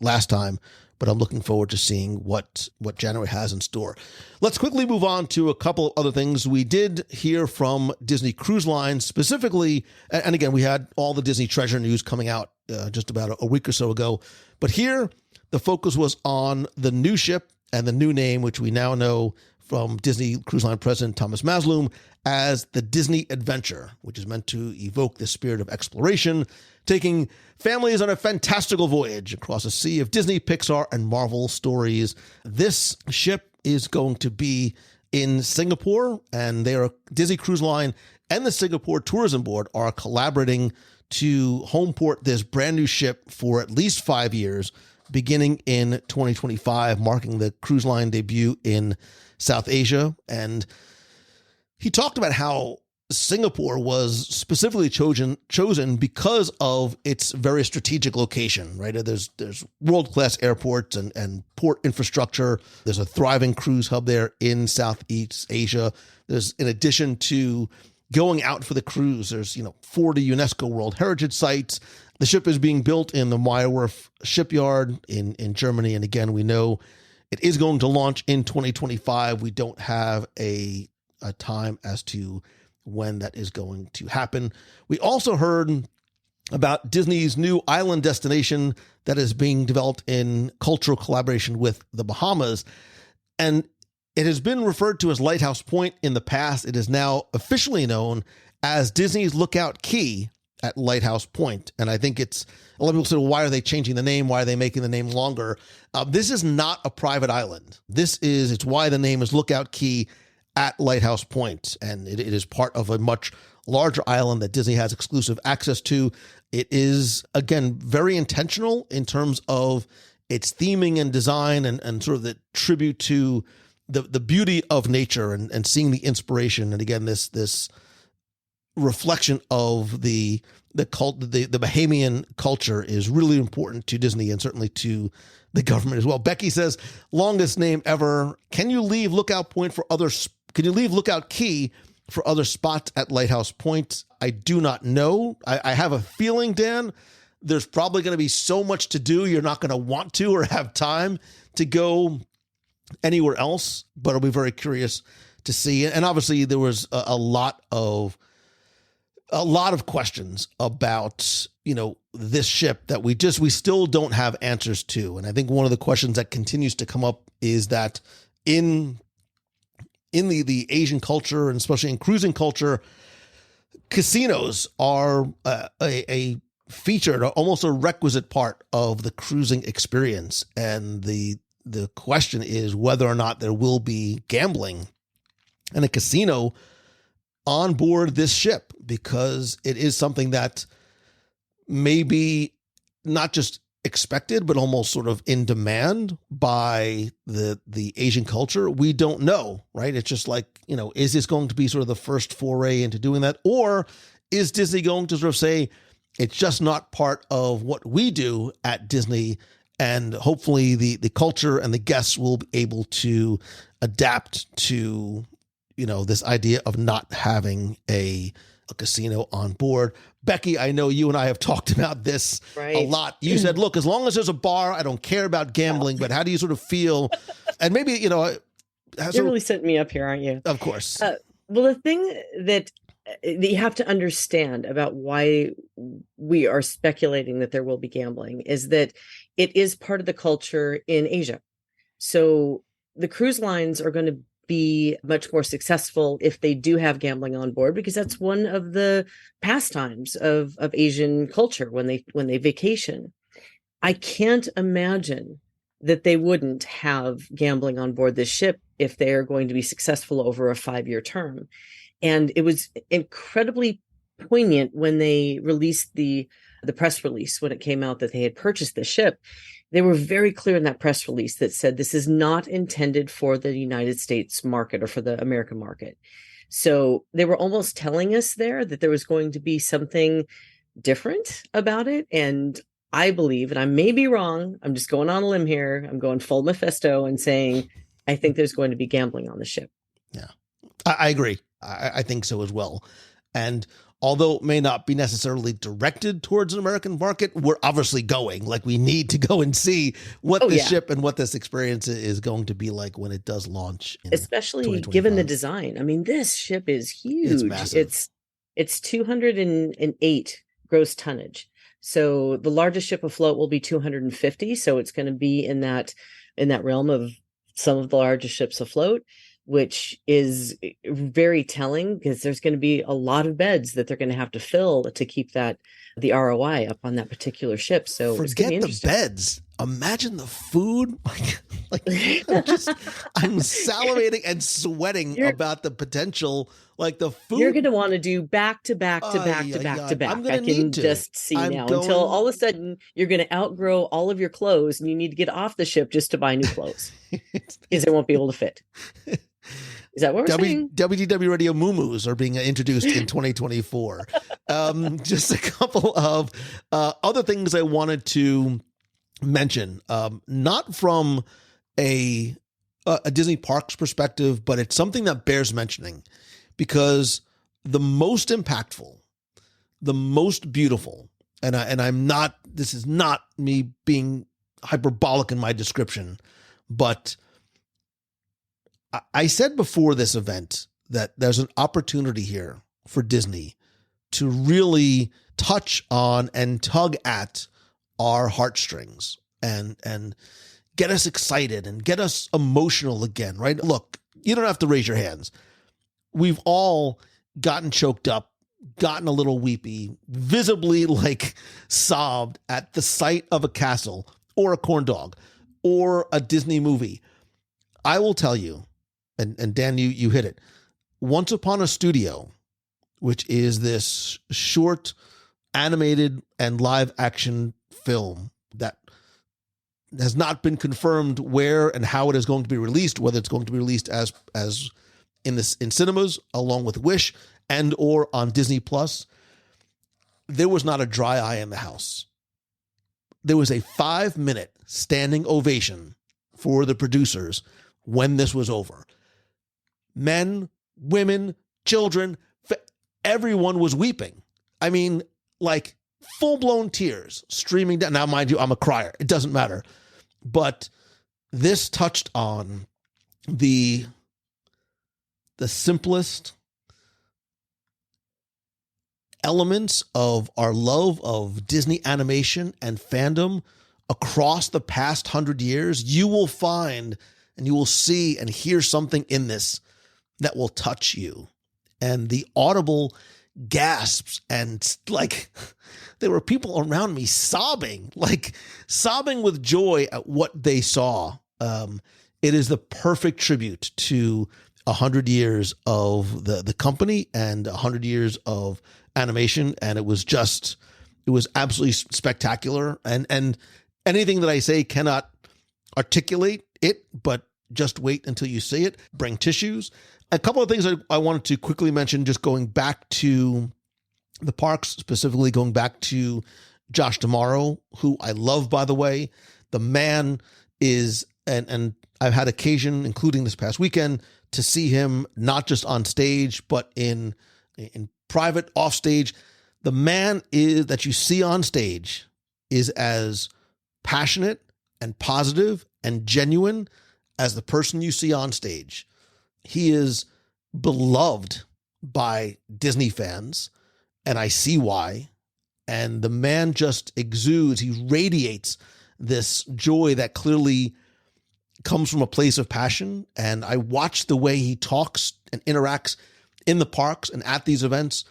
last time, but I'm looking forward to seeing what January has in store. Let's quickly move on to a couple of other things. We did hear from Disney Cruise Line specifically, and again, we had all the Disney Treasure news coming out just about a week or so ago, but here the focus was on the new ship and the new name, which we now know from Disney Cruise Line President Thomas Masloum as the Disney Adventure, which is meant to evoke the spirit of exploration, taking families on a fantastical voyage across a sea of Disney, Pixar, and Marvel stories. This ship is going to be in Singapore, and Disney Cruise Line and the Singapore Tourism Board are collaborating to home port this brand new ship for at least 5 years, beginning in 2025, marking the cruise line debut in South Asia. And he talked about how Singapore was specifically chosen because of its very strategic location, right? There's world-class airports and port infrastructure. There's a thriving cruise hub there in Southeast Asia. There's, in addition to going out for the cruise, there's 40 UNESCO World Heritage sites. The ship is being built in the Meyer Werft shipyard in Germany. And again, we know it is going to launch in 2025. We don't have a time as to when that is going to happen. We also heard about Disney's new island destination that is being developed in cultural collaboration with the Bahamas. And it has been referred to as Lighthouse Point in the past. It is now officially known as Disney's Lookout Key at Lighthouse Point. And I think a lot of people say, well, why are they changing the name? Why are they making the name longer? This is not a private island. It's why the name is Lookout Key at Lighthouse Point. And it is part of a much larger island that Disney has exclusive access to. It is, again, very intentional in terms of its theming and design and sort of the tribute to the beauty of nature and seeing the inspiration. And again, this reflection of the Bahamian culture is really important to Disney and certainly to the government as well. Becky says, longest name ever. Can you leave Lookout Key for other spots at Lighthouse Point? I do not know. I have a feeling, Dan, there's probably going to be so much to do. You're not going to want to or have time to go anywhere else, but I'll be very curious to see. And obviously there was a lot of questions about, this ship that we still don't have answers to. And I think one of the questions that continues to come up is that in the Asian culture, and especially in cruising culture, casinos are a featured, almost a requisite part of the cruising experience. And the question is whether or not there will be gambling in a casino on board this ship, because it is something that may be not just expected, but almost sort of in demand by the Asian culture. We don't know, right? It's just like, is this going to be sort of the first foray into doing that? Or is Disney going to sort of say, it's just not part of what we do at Disney, and hopefully the culture and the guests will be able to adapt to, this idea of not having a casino on board. Becky, I know you and I have talked about this a lot. You said, look, as long as there's a bar, I don't care about gambling, but how do you sort of feel? And maybe, you're really setting me up here, aren't you? Of course. Well, the thing that you have to understand about why we are speculating that there will be gambling is that it is part of the culture in Asia. So the cruise lines are going to be much more successful if they do have gambling on board, because that's one of the pastimes of Asian culture when they vacation. I can't imagine that they wouldn't have gambling on board this ship if they are going to be successful over a 5-year term. And it was incredibly poignant when they released the press release, when it came out that they had purchased the ship. They were very clear in that press release that said this is not intended for the United States market or for the American market. So they were almost telling us there that there was going to be something different about it. And I believe, and I may be wrong, I'm just going on a limb here, I'm going full Mephisto and saying I think there's going to be gambling on the ship. Yeah, I agree. I think so as well. And although it may not be necessarily directed towards an American market, we're obviously going. Like, we need to go and see what this ship and what this experience is going to be like when it does launch. Especially given the design. I mean, this ship is huge. It's massive. It's 208 gross tonnage. So the largest ship afloat will be 250. So it's going to be in that realm of some of the largest ships afloat, which is very telling because there's going to be a lot of beds that they're going to have to fill to keep the ROI up on that particular ship. So forget the beds. Imagine the food. I'm salivating and sweating about the potential. Like, the food. You're going to want to do back to back to back to back to back. I can just see now until all of a sudden you're going to outgrow all of your clothes and you need to get off the ship just to buy new clothes because it won't be able to fit. Is that what we're saying? WDW Radio muumuus are being introduced in 2024. Just a couple of other things I wanted to mention, not from a Disney Parks perspective, but it's something that bears mentioning because the most impactful, the most beautiful, and I'm not, this is not me being hyperbolic in my description, but I said before this event that there's an opportunity here for Disney to really touch on and tug at our heartstrings and get us excited and get us emotional again, right? Look, you don't have to raise your hands. We've all gotten choked up, gotten a little weepy, visibly sobbed at the sight of a castle or a corn dog or a Disney movie. I will tell you, and Dan, you hit it. Once Upon a Studio, which is this short animated and live action film that has not been confirmed where and how it is going to be released, whether it's going to be released as in cinemas along with Wish and or on Disney Plus. There was not a dry eye in the house. There was a 5-minute standing ovation for the producers when this was over. Men, women, children, everyone was weeping. I mean, full-blown tears streaming down. Now, mind you, I'm a crier. It doesn't matter. But this touched on the simplest elements of our love of Disney animation and fandom across the past 100 years. You will find and you will see and hear something in this that will touch you. And the audible gasps and there were people around me sobbing with joy at what they saw. It is the perfect tribute to 100 years of the company and 100 years of animation. And it was absolutely spectacular. And anything that I say cannot articulate it, but just wait until you see it. Bring tissues. A couple of things I wanted to quickly mention, just going back to the parks, specifically going back to Josh D'Amaro, who I love, by the way. The man is, and I've had occasion, including this past weekend, to see him not just on stage, but in private, off stage. The man is that you see on stage is as passionate and positive and genuine as the person you see on stage. He is beloved by Disney fans, and I see why. And the man just exudes, he radiates this joy that clearly comes from a place of passion. And I watch the way he talks and interacts in the parks and at these events.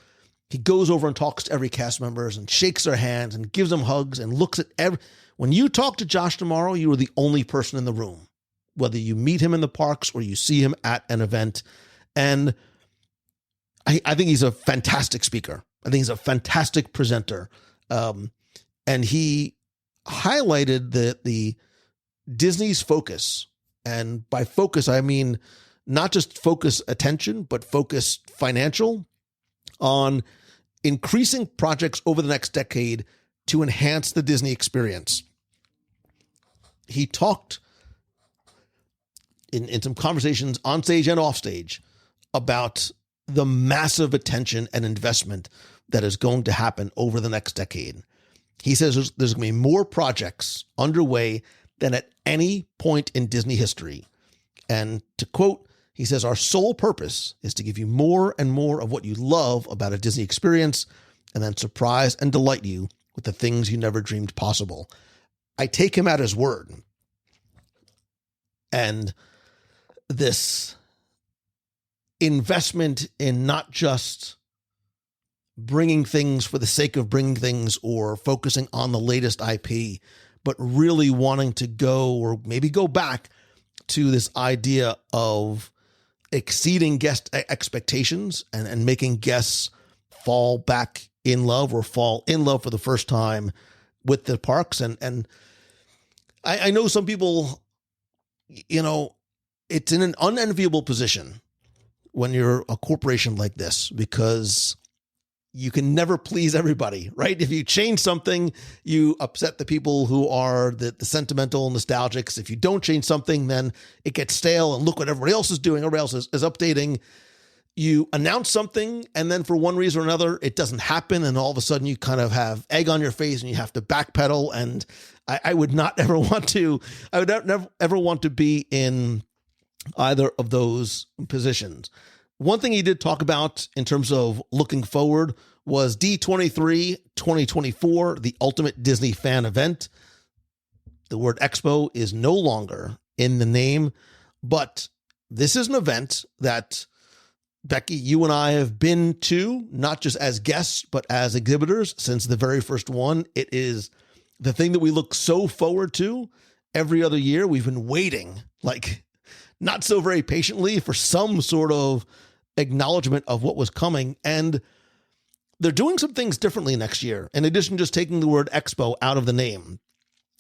He goes over and talks to every cast members and shakes their hands and gives them hugs and looks at when you talk to Josh D'Amaro, you are the only person in the room, whether you meet him in the parks or you see him at an event. And I think he's a fantastic speaker. I think he's a fantastic presenter. And he highlighted the Disney's focus. And by focus, I mean not just focus attention, but focus financial on increasing projects over the next decade to enhance the Disney experience. He talked in some conversations on stage and off stage about the massive attention and investment that is going to happen over the next decade. He says there's going to be more projects underway than at any point in Disney history. And to quote, he says, "Our sole purpose is to give you more and more of what you love about a Disney experience and then surprise and delight you with the things you never dreamed possible." I take him at his word. And this investment in not just bringing things for the sake of bringing things or focusing on the latest IP, but really wanting to go or maybe go back to this idea of exceeding guest expectations and making guests fall back in love or fall in love for the first time with the parks. And I know some people, you know, it's in an unenviable position when you're a corporation like this, because you can never please everybody, right? If you change something, you upset the people who are the sentimental nostalgics. If you don't change something, then it gets stale and look what everybody else is doing. Everybody else is updating. You announce something, and then for one reason or another, it doesn't happen. And all of a sudden you kind of have egg on your face and you have to backpedal. And I would not ever want to, I would never ever want to be in either of those positions. One thing he did talk about in terms of looking forward was D23 2024, the ultimate Disney fan event. The word expo is no longer in the name, but this is an event that, Becky, you and I have been to, not just as guests, but as exhibitors since the very first one. It is the thing that we look so forward to every other year. We've been waiting, like, not so very patiently, for some sort of acknowledgement of what was coming. And they're doing some things differently next year. In addition to just taking the word expo out of the name,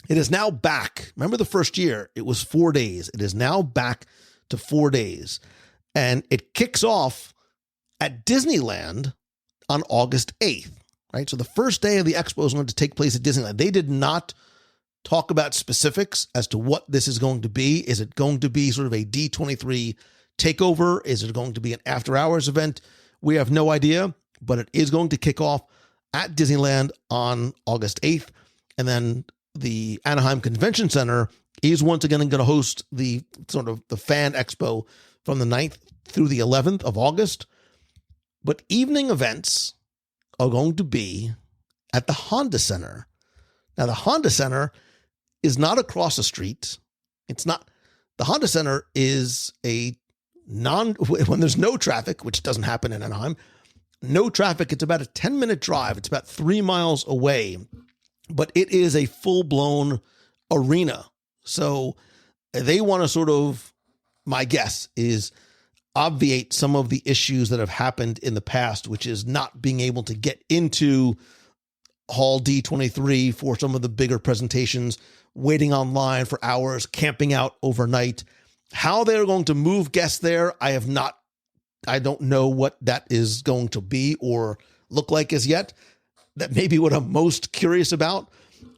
it is now back. Remember the first year, it was 4 days. It is now back to 4 days. And it kicks off at Disneyland on August 8th, right? So the first day of the expo is going to take place at Disneyland. They did not talk about specifics as to what this is going to be. Is it going to be sort of a D23 takeover? Is it going to be an after hours event? We have no idea, but it is going to kick off at Disneyland on August 8th. And then the Anaheim Convention Center is once again going to host the sort of the fan expo from the 9th through the 11th of August. But evening events are going to be at the Honda Center. Now, the Honda Center is not across the street. It's not. The Honda Center is a when there's no traffic, which doesn't happen in Anaheim, no traffic. It's about a 10-minute drive. It's about 3 miles away, but it is a full-blown arena. So they want to sort of, my guess is, obviate some of the issues that have happened in the past, which is not being able to get into Hall D23 for some of the bigger presentations, waiting online for hours, camping out overnight. How they're going to move guests there, I don't know what that is going to be or look like as yet. That may be what I'm most curious about,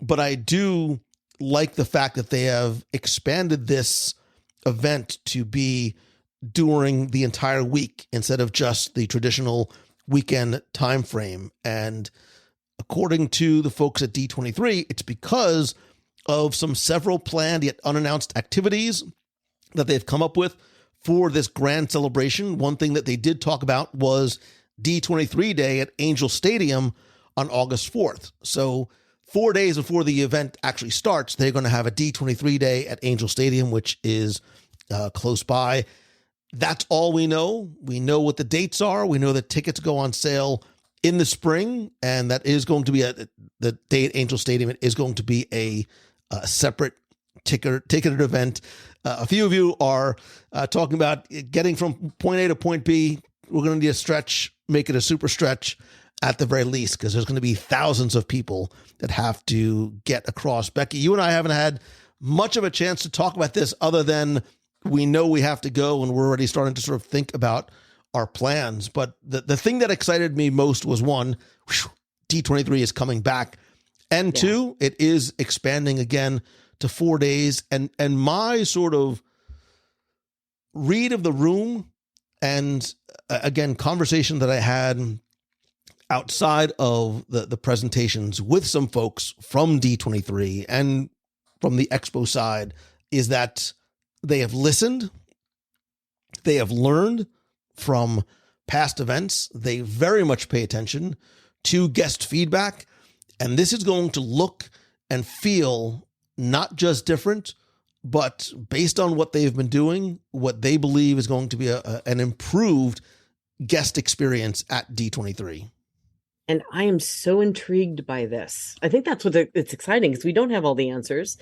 but I do like the fact that they have expanded this event to be during the entire week instead of just the traditional weekend time frame. And according to the folks at D23, it's because of several planned yet unannounced activities that they've come up with for this grand celebration. One thing that they did talk about was D23 Day at Angel Stadium on August 4th. So 4 days before the event actually starts, they're going to have a D23 Day at Angel Stadium, which is close by. That's all we know. We know what the dates are. We know that tickets go on sale in the spring, and that is going to be the day at Angel Stadium. It is going to be a separate ticketed event. A few of you are talking about getting from point A to point B. We're going to need a stretch, make it a super stretch at the very least, because there's going to be thousands of people that have to get across. Becky, you and I haven't had much of a chance to talk about this other than we know we have to go, and we're already starting to sort of think about our plans. But the thing that excited me most was, one, D23 is coming back And two, it is expanding again to 4 days. And my sort of read of the room and again, conversation that I had outside of the presentations with some folks from D23 and from the expo side is that they have listened, they have learned from past events, they very much pay attention to guest feedback, and this is going to look and feel not just different, but based on what they've been doing, what they believe is going to be an improved guest experience at D23. And I am so intrigued by this. I think that's what it's exciting because we don't have all the answers.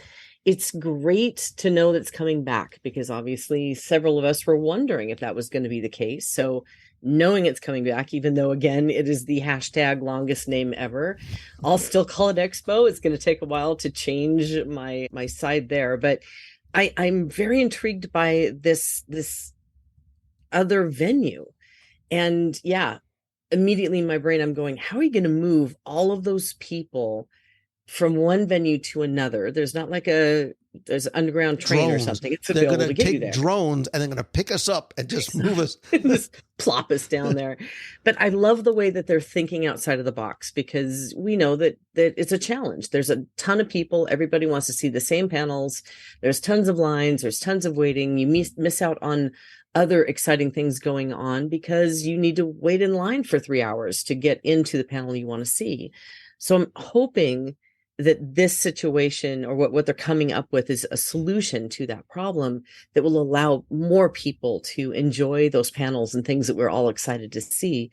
It's great to know that's coming back because obviously several of us were wondering if that was going to be the case. So knowing it's coming back, even though, again, it is the hashtag longest name ever, I'll still call it Expo. It's going to take a while to change my side there. But I'm very intrigued by this other venue. And yeah, immediately in my brain, I'm going, how are you going to move all of those people from one venue to another? There's not like there's an underground train or something. It's they're going to take drones and they're going to pick us up and just move us. Just plop us down there. But I love the way that they're thinking outside of the box because we know that it's a challenge. There's a ton of people. Everybody wants to see the same panels. There's tons of lines. There's tons of waiting. You miss out on other exciting things going on because you need to wait in line for 3 hours to get into the panel you want to see. So I'm hoping that this situation or what they're coming up with is a solution to that problem that will allow more people to enjoy those panels and things that we're all excited to see.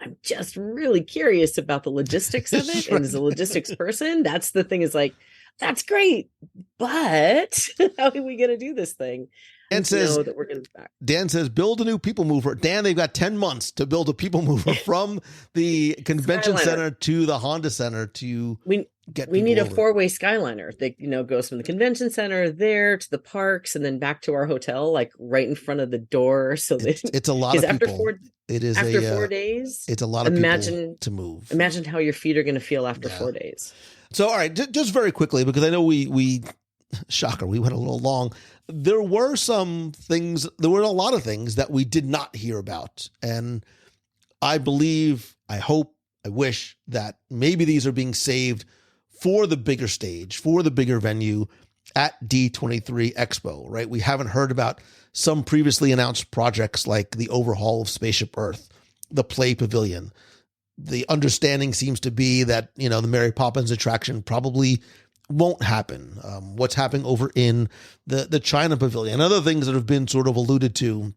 I'm just really curious about the logistics of it. And as a logistics person, that's the thing is like, that's great, but how are we going to do this thing? Dan says, that we're going to back. Dan says, build a new people mover. Dan, they've got 10 months to build a people mover from the convention center to the Honda Center to get we need over. A 4-way Skyliner that goes from the convention center there to the parks and then back to our hotel, like right in front of the door. So it's a lot of people. After 4 days, it's a lot of people to move. Imagine how your feet are going to feel after 4 days. So, all right, just very quickly, because I know we shocker, we went a little long. There were a lot of things that we did not hear about. And I believe, I hope, I wish that maybe these are being saved for the bigger stage, for the bigger venue at D23 Expo, right? We haven't heard about some previously announced projects like the overhaul of Spaceship Earth, the Play Pavilion. The understanding seems to be that, the Mary Poppins attraction probably won't happen. What's happening over in the China Pavilion, other things that have been sort of alluded to,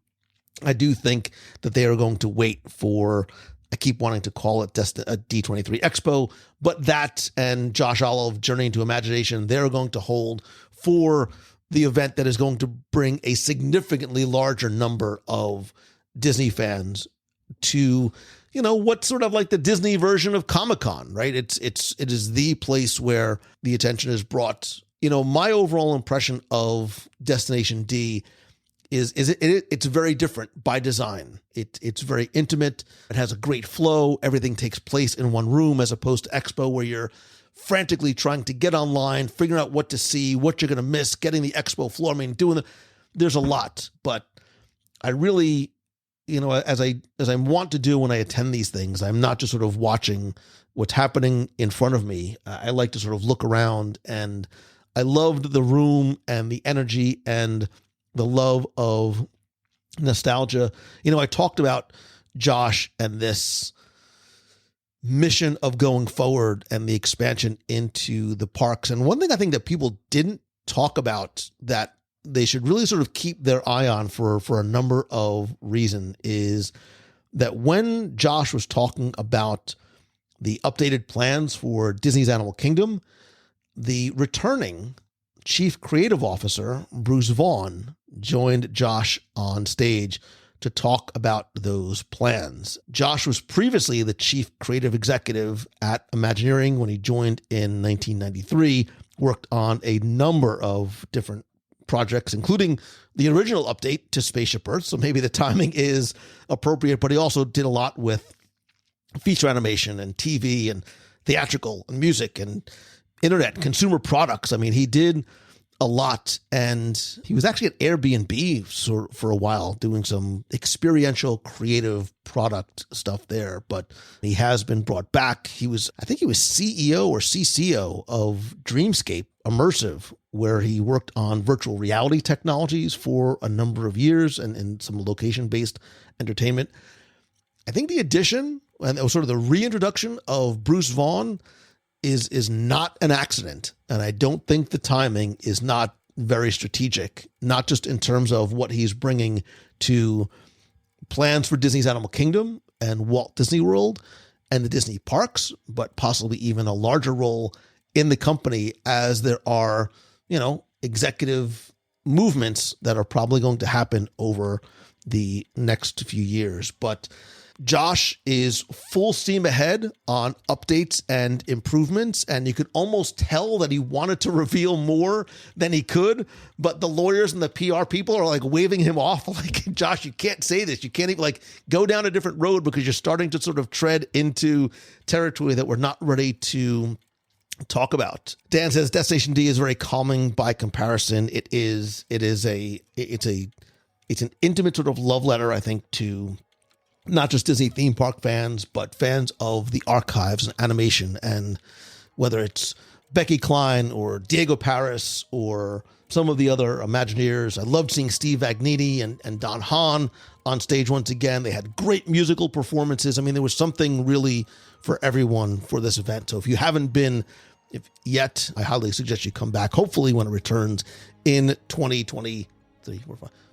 I do think that they are going to wait for, I keep wanting to call it a D23 Expo, but that and Josh Olive, Journey into Imagination, they're going to hold for the event that is going to bring a significantly larger number of Disney fans to, what's sort of like the Disney version of Comic-Con, right? It is the place where the attention is brought. My overall impression of Destination D is it's very different by design. It's very intimate. It has a great flow. Everything takes place in one room as opposed to Expo where you're frantically trying to get online, figuring out what to see, what you're going to miss, getting the Expo floor. I mean, there's a lot, but I really, as I want to do when I attend these things, I'm not just sort of watching what's happening in front of me. I like to sort of look around, and I loved the room and the energy and the love of nostalgia. I talked about Josh and this mission of going forward and the expansion into the parks. And one thing I think that people didn't talk about that they should really sort of keep their eye on for a number of reasons is that when Josh was talking about the updated plans for Disney's Animal Kingdom, the returning Chief Creative Officer, Bruce Vaughn, joined Josh on stage to talk about those plans. Josh was previously the Chief Creative Executive at Imagineering when he joined in 1993, worked on a number of different projects, including the original update to Spaceship Earth. So maybe the timing is appropriate, but he also did a lot with feature animation and TV and theatrical and music and internet, consumer products. I mean, he did a lot, and he was actually at Airbnb for a while doing some experiential creative product stuff there, but he has been brought back. I think he was CEO or CCO of Dreamscape Immersive, where he worked on virtual reality technologies for a number of years and some location-based entertainment. I think the addition and sort of the reintroduction of Bruce Vaughan is not an accident. And I don't think the timing is not very strategic, not just in terms of what he's bringing to plans for Disney's Animal Kingdom and Walt Disney World and the Disney parks, but possibly even a larger role in the company, as there are, executive movements that are probably going to happen over the next few years. But Josh is full steam ahead on updates and improvements, and you could almost tell that he wanted to reveal more than he could, but the lawyers and the PR people are like waving him off, like, Josh, you can't say this. You can't even go down a different road because you're starting to sort of tread into territory that we're not ready to talk about. Dan says Destination D is very calming by comparison. It's an intimate sort of love letter, I think, to not just Disney theme park fans, but fans of the archives and animation. And whether it's Becky Cline or Diego Paris or some of the other Imagineers, I loved seeing Steve Agnini and Don Hahn on stage once again. They had great musical performances. I mean, there was something really for everyone for this event. So if you haven't been yet, I highly suggest you come back, hopefully when it returns in 2023.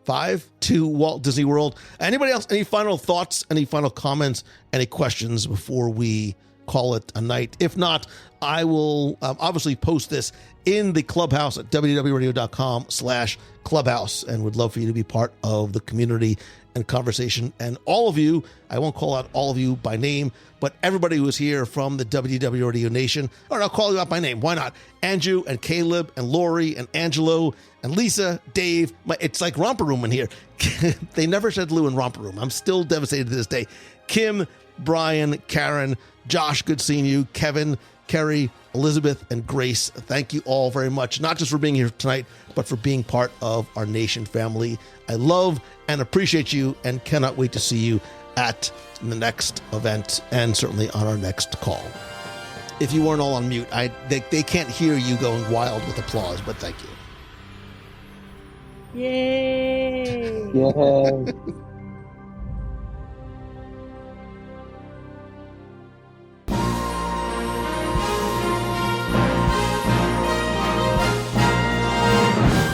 5 to Walt Disney World. Anybody else? Any final thoughts? Any final comments? Any questions before we call it a night? If not, I will obviously post this in the clubhouse at wdwradio.com/clubhouse, and would love for you to be part of the community and conversation. And all of you, I won't call out all of you by name, but everybody who is here from the WDW Radio Nation, or I'll call you out by name. Why not? Andrew and Caleb and Lori and Angelo and Lisa, Dave. It's like Romper Room in here. They never said Lou in Romper Room. I'm still devastated to this day. Kim, Brian, Karen, Josh, good seeing you. Kevin, Kerry, Elizabeth, and Grace, thank you all very much, not just for being here tonight, but for being part of our Nation family. I love and appreciate you and cannot wait to see you at the next event and certainly on our next call. If you weren't all on mute, they can't hear you going wild with applause, but thank you. Yay! Yeah.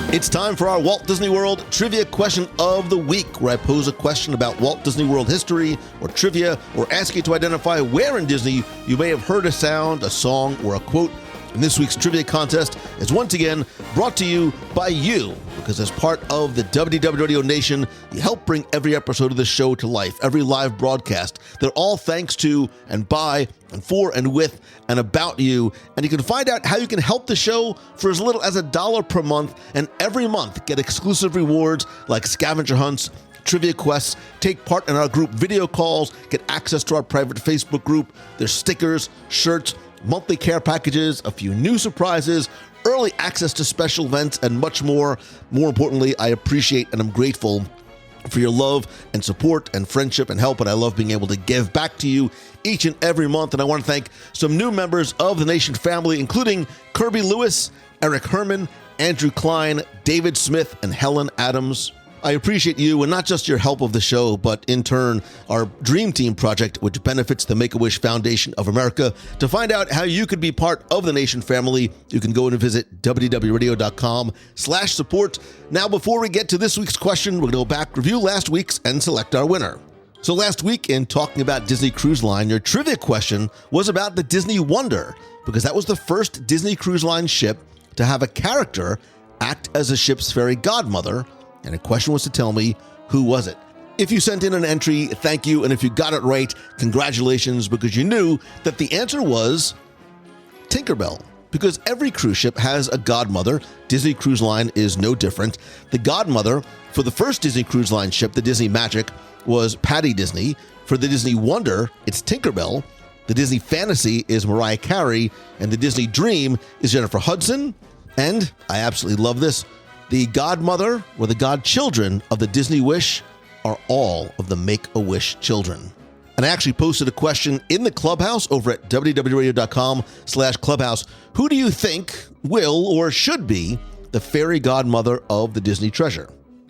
It's time for our Walt Disney World Trivia Question of the Week, where I pose a question about Walt Disney World history or trivia, or ask you to identify where in Disney you may have heard a sound, a song, or a quote. And this week's trivia contest is once again brought to you by you, because as part of the WDW Radio Nation, you help bring every episode of the show to life, every live broadcast. They're all thanks to and by and for and with and about you. And you can find out how you can help the show for as little as $1 per month, and every month get exclusive rewards like scavenger hunts, trivia quests, take part in our group video calls, get access to our private Facebook group. There's stickers, shirts, monthly care packages, a few new surprises, early access to special events, and much more. More importantly, I appreciate and I'm grateful for your love and support and friendship and help, and I love being able to give back to you each and every month. And I want to thank some new members of the Nation family, including Kirby Lewis, Eric Herman, Andrew Klein, David Smith, and Helen Adams. I appreciate you, and not just your help of the show, but in turn, our Dream Team project, which benefits the Make-A-Wish Foundation of America. To find out how you could be part of the Nation family, you can go and visit wdwradio.com/support. Now, before we get to this week's question, we're going to go back, review last week's, and select our winner. So last week, in talking about Disney Cruise Line, your trivia question was about the Disney Wonder, because that was the first Disney Cruise Line ship to have a character act as a ship's fairy godmother. And the question was to tell me, who was it? If you sent in an entry, thank you. And if you got it right, congratulations, because you knew that the answer was Tinkerbell. Because every cruise ship has a godmother. Disney Cruise Line is no different. The godmother for the first Disney Cruise Line ship, the Disney Magic, was Patty Disney. For the Disney Wonder, it's Tinkerbell. The Disney Fantasy is Mariah Carey, and the Disney Dream is Jennifer Hudson. And I absolutely love this. The godmother or the godchildren of the Disney Wish are all of the Make-A-Wish children. And I actually posted a question in the Clubhouse over at wdwradio.com/clubhouse. Who do you think will or should be the fairy godmother of the Disney treasure?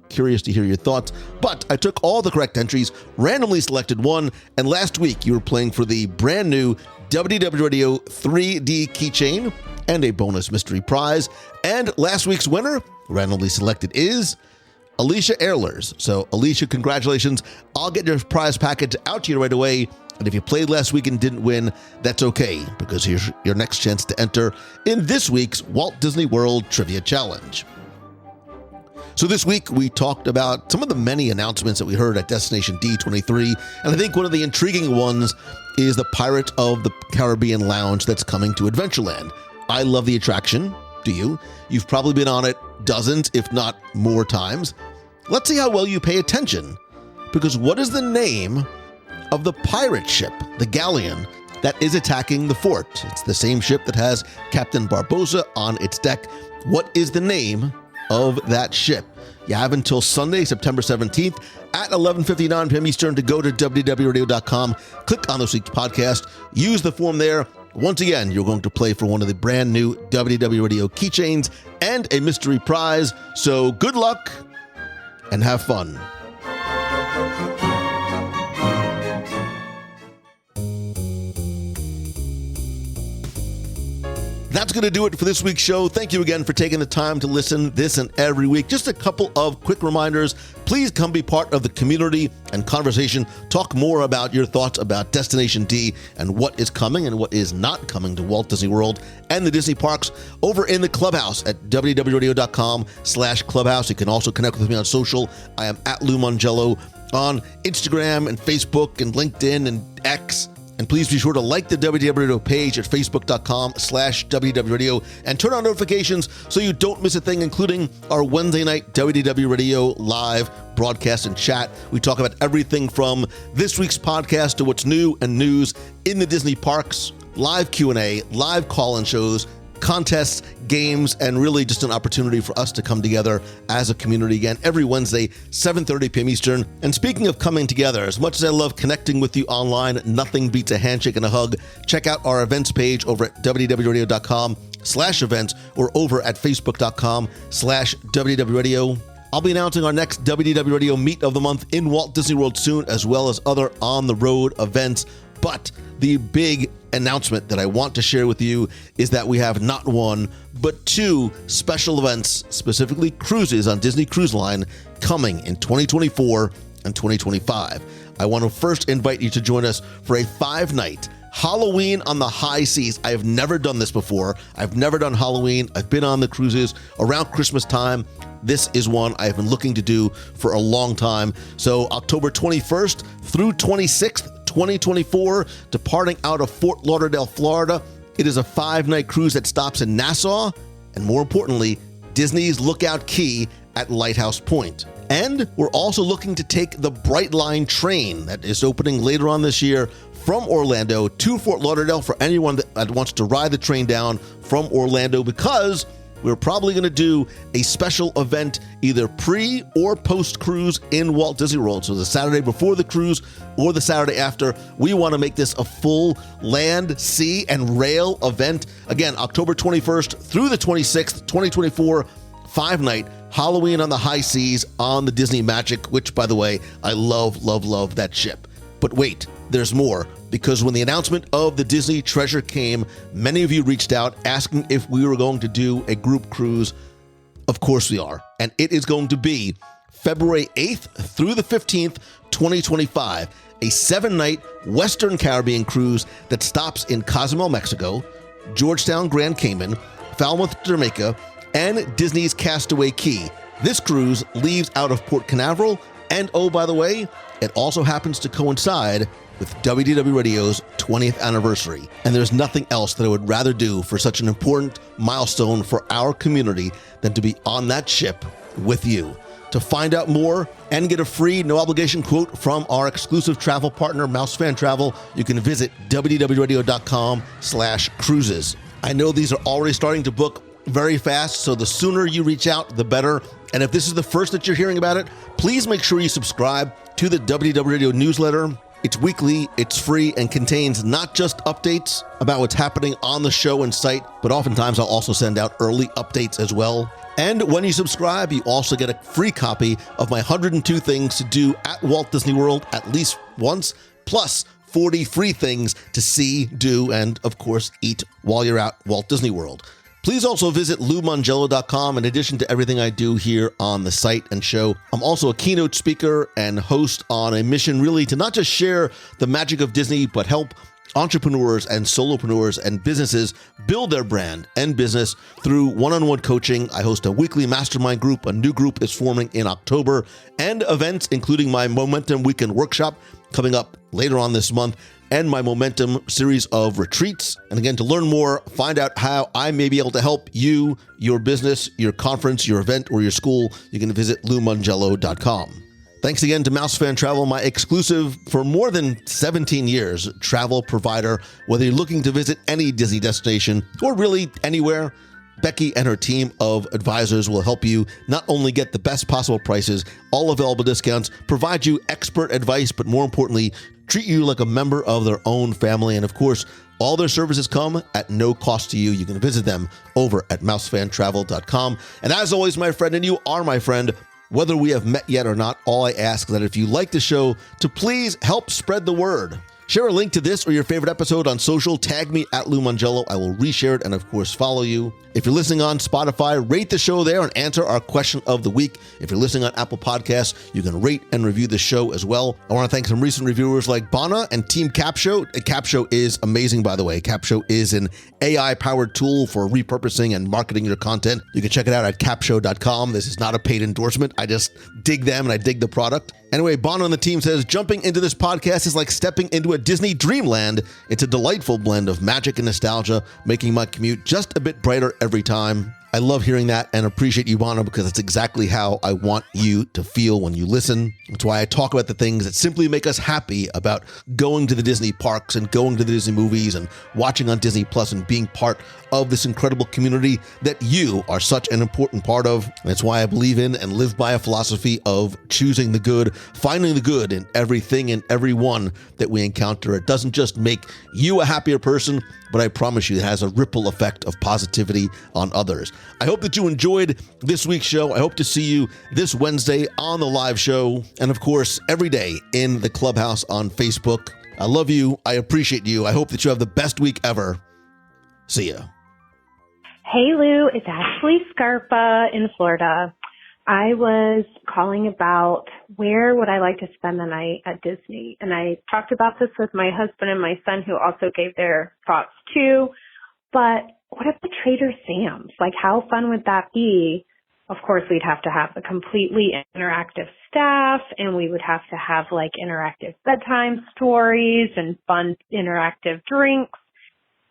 Curious to hear your thoughts, but I took all the correct entries, randomly selected one, and last week you were playing for the brand new WDW Radio 3D keychain and a bonus mystery prize. And last week's winner, randomly selected, is Alicia Ehrlers. So Alicia, congratulations. I'll get your prize package out to you right away. And if you played last week and didn't win, that's okay, because here's your next chance to enter in this week's Walt Disney World Trivia Challenge. So this week, we talked about some of the many announcements that we heard at Destination D23, and I think one of the intriguing ones is the Pirate of the Caribbean Lounge that's coming to Adventureland. I love the attraction. Do you? You've probably been on it dozens, if not more times. Let's see how well you pay attention, because what is the name of the pirate ship, the galleon, that is attacking the fort? It's the same ship that has Captain Barbossa on its deck. What is the name of that ship? You have until Sunday, September 17th at 11:59 p.m. Eastern to go to WDWRadio.com, click on this week's podcast, use the form there. Once again, you're going to play for one of the brand new WDW Radio keychains and a mystery prize. So good luck and have fun. That's going to do it for this week's show. Thank you again for taking the time to listen this and every week. Just a couple of quick reminders. Please come be part of the community and conversation. Talk more about your thoughts about Destination D and what is coming and what is not coming to Walt Disney World and the Disney parks over in the Clubhouse at wdwradio.com/clubhouse. You can also connect with me on social. I am at Lou Mongello on Instagram and Facebook and LinkedIn and X. And please be sure to like the WDW Radio page at facebook.com/WDW Radio and turn on notifications so you don't miss a thing, including our Wednesday night WDW Radio live broadcast and chat. We talk about everything from this week's podcast to what's new and news in the Disney parks, live Q&A, live call-in shows, contests, games, and really just an opportunity for us to come together as a community again every Wednesday, 7:30 p.m. Eastern. And speaking of coming together, as much as I love connecting with you online, nothing beats a handshake and a hug. Check out our events page over at wdwradio.com/events or over at facebook.com/WDW Radio. I'll be announcing our next WDW Radio Meet of the Month in Walt Disney World soon, as well as other on-the-road events. But the big announcement that I want to share with you is that we have not one, but two special events, specifically cruises on Disney Cruise Line, coming in 2024 and 2025. I want to first invite you to join us for a 5-night Halloween on the high seas. I have never done this before. I've never done Halloween. I've been on the cruises around Christmas time. This is one I've been looking to do for a long time. So October 21st through 26th, 2024, departing out of Fort Lauderdale, Florida. It is a 5-night cruise that stops in Nassau and, more importantly, Disney's Lookout Key at Lighthouse Point. And we're also looking to take the Brightline train that is opening later on this year from Orlando to Fort Lauderdale for anyone that wants to ride the train down from Orlando, because we're probably going to do a special event either pre or post cruise in Walt Disney World. So the Saturday before the cruise or the Saturday after, we want to make this a full land, sea, and rail event. Again, October 21st through the 26th, 2024, 5-night Halloween on the high seas on the Disney Magic, which, by the way, I love, love, love that ship. But wait, there's more, because when the announcement of the Disney Treasure came, many of you reached out asking if we were going to do a group cruise. Of course we are. And it is going to be February 8th through the 15th, 2025, a 7-night Western Caribbean cruise that stops in Cozumel, Mexico, Georgetown, Grand Cayman, Falmouth, Jamaica, and Disney's Castaway Cay. This cruise leaves out of Port Canaveral, and oh, by the way, it also happens to coincide with WDW Radio's 20th anniversary. And there's nothing else that I would rather do for such an important milestone for our community than to be on that ship with you. To To find out more and get a free, no-obligation quote from our exclusive travel partner, Mousefan Travel, you can visit wdwradio.com/cruises. I know these are already starting to book very fast, so the sooner you reach out, the better. And if this is the first that you're hearing about it, please make sure you subscribe to the WDW Radio newsletter. It's weekly, it's free, and contains not just updates about what's happening on the show and site, but oftentimes I'll also send out early updates as well. And when you subscribe, you also get a free copy of my 102 things to do at Walt Disney World at least once, plus 40 free things to see, do, and of course, eat while you're at Walt Disney World. Please also visit LouMongello.com. In addition to everything I do here on the site and show, I'm also a keynote speaker and host on a mission really to not just share the magic of Disney, but help entrepreneurs and solopreneurs and businesses build their brand and business through one-on-one coaching. I host a weekly mastermind group. A new group is forming in October, and events including my Momentum Weekend Workshop coming up later on this month, and my Momentum series of retreats. And again, to learn more, find out how I may be able to help you, your business, your conference, your event, or your school, you can visit LouMongello.com. Thanks again to Mousefan Travel, my exclusive for more than 17 years travel provider. Whether you're looking to visit any Disney destination or really anywhere, Becky and her team of advisors will help you not only get the best possible prices, all available discounts, provide you expert advice, but more importantly, treat you like a member of their own family. And of course, all their services come at no cost to you. You can visit them over at mousefantravel.com. And as always, my friend, and you are my friend, whether we have met yet or not, all I ask is that if you like the show, to please help spread the word. Share a link to this or your favorite episode on social. Tag me at Lou Mongello. I will reshare it and, of course, follow you. If you're listening on Spotify, rate the show there and answer our question of the week. If you're listening on Apple Podcasts, you can rate and review the show as well. I want to thank some recent reviewers like Bana and Team Capshow. Capshow is amazing, by the way. Capshow is an AI-powered tool for repurposing and marketing your content. You can check it out at capshow.com. This is not a paid endorsement. I just dig them and I dig the product. Anyway, Bono and the team says, jumping into this podcast is like stepping into a Disney dreamland. It's a delightful blend of magic and nostalgia, making my commute just a bit brighter every time. I love hearing that and appreciate you, Bono, because it's exactly how I want you to feel when you listen. That's why I talk about the things that simply make us happy about going to the Disney parks and going to the Disney movies and watching on Disney Plus and being part of this incredible community that you are such an important part of. That's why I believe in and live by a philosophy of choosing the good, finding the good in everything and everyone that we encounter. It doesn't just make you a happier person, but I promise you it has a ripple effect of positivity on others. I hope that you enjoyed this week's show. I hope to see you this Wednesday on the live show, and of course, every day in the Clubhouse on Facebook. I love you. I appreciate you. I hope that you have the best week ever. See ya. Hey, Lou. It's Ashley Scarpa in Florida. I was calling about where would I like to spend the night at Disney. And I talked about this with my husband and my son, who also gave their thoughts too. But what about Trader Sam's? Like, how fun would that be? Of course, we'd have to have a completely interactive staff, and we would have to have like interactive bedtime stories and fun interactive drinks.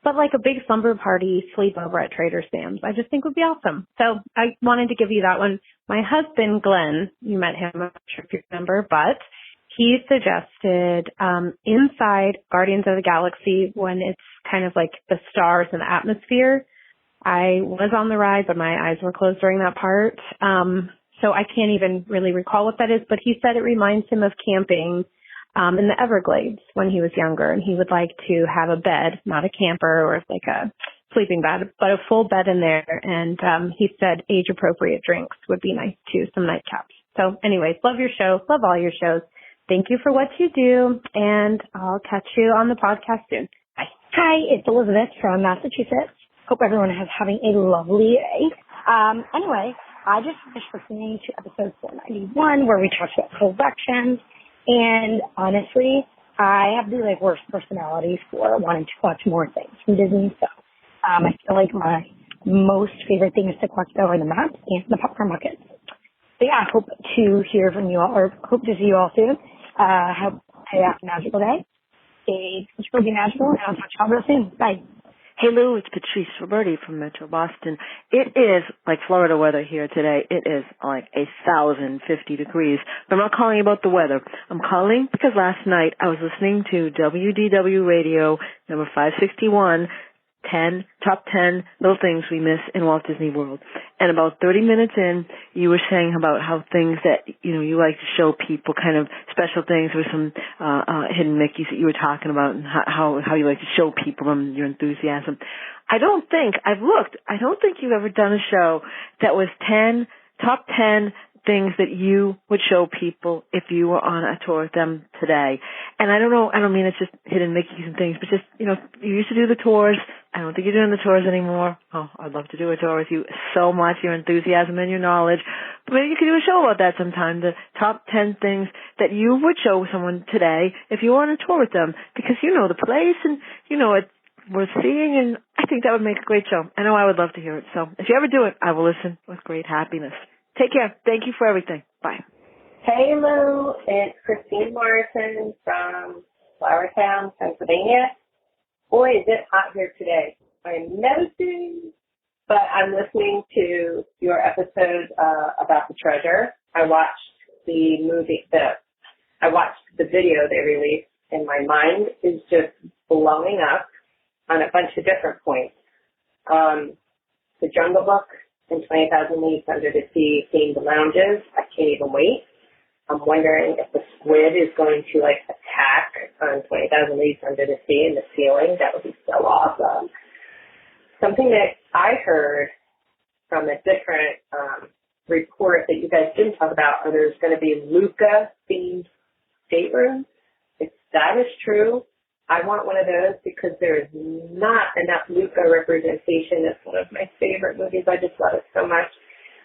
But like a big slumber party sleepover at Trader Sam's, I just think would be awesome. So I wanted to give you that one. My husband, Glenn, you met him, I'm not sure if you remember, but he suggested inside Guardians of the Galaxy, when it's kind of like the stars and the atmosphere. I was on the ride, but my eyes were closed during that part. So I can't even really recall what that is, but he said it reminds him of camping in the Everglades when he was younger, and he would like to have a bed, not a camper or like a sleeping bed, but a full bed in there. And he said age-appropriate drinks would be nice too, some nightcaps. So anyways, love your show, love all your shows. Thank you for what you do, and I'll catch you on the podcast soon. Bye. Hi, it's Elizabeth from Massachusetts. Hope everyone is having a lovely day. Anyway, I just finished listening to episode 491 where we talked about collections. And honestly, I have the worst personality for wanting to watch more things from Disney. So I feel like my most favorite thing is to collect are the maps and the popcorn buckets. But yeah, I hope to hear from you all, or hope to see you all soon. Have a magical day. It's really magical, and I'll talk to you all real soon. Bye. Hey Lou, it's Patrice Roberti from Metro Boston. It is like Florida weather here today. It is like 1,050 degrees. But I'm not calling about the weather. I'm calling because last night I was listening to WDW Radio number 561, top 10 little things we miss in Walt Disney World. And about 30 minutes in, you were saying about how things that, you like to show people, kind of special things. There were some hidden Mickeys that you were talking about, and how you like to show people your enthusiasm. I don't think you've ever done a show that was top 10 things that you would show people if you were on a tour with them today. And I don't know, I don't mean it's just hidden Mickeys and things, but just, you used to do the tours. I don't think you're doing the tours anymore. Oh, I'd love to do a tour with you so much, your enthusiasm and your knowledge. But maybe you could do a show about that sometime, the top 10 things that you would show someone today if you were on a tour with them, because you know the place and you know it worth seeing, and I think that would make a great show. I know I would love to hear it. So if you ever do it, I will listen with great happiness. Take care. Thank you for everything. Bye. Hey, Lou. It's Christine Morrison from Flowertown, Pennsylvania. Boy, is it hot here today. I'm meditating, but I'm listening to your episode about the treasure. I watched the video they released, and my mind is just blowing up on a bunch of different points. The Jungle Book and 20,000 Leagues Under the Sea themed lounges. I can't even wait. I'm wondering if the squid is going to attack on 20,000 Leagues Under the Sea in the ceiling. That would be so awesome. Something that I heard from a different report that you guys didn't talk about, there's going to be Luca themed staterooms. If that is true, I want one of those because there is not enough Luca representation. It's one of my favorite movies. I just love it so much.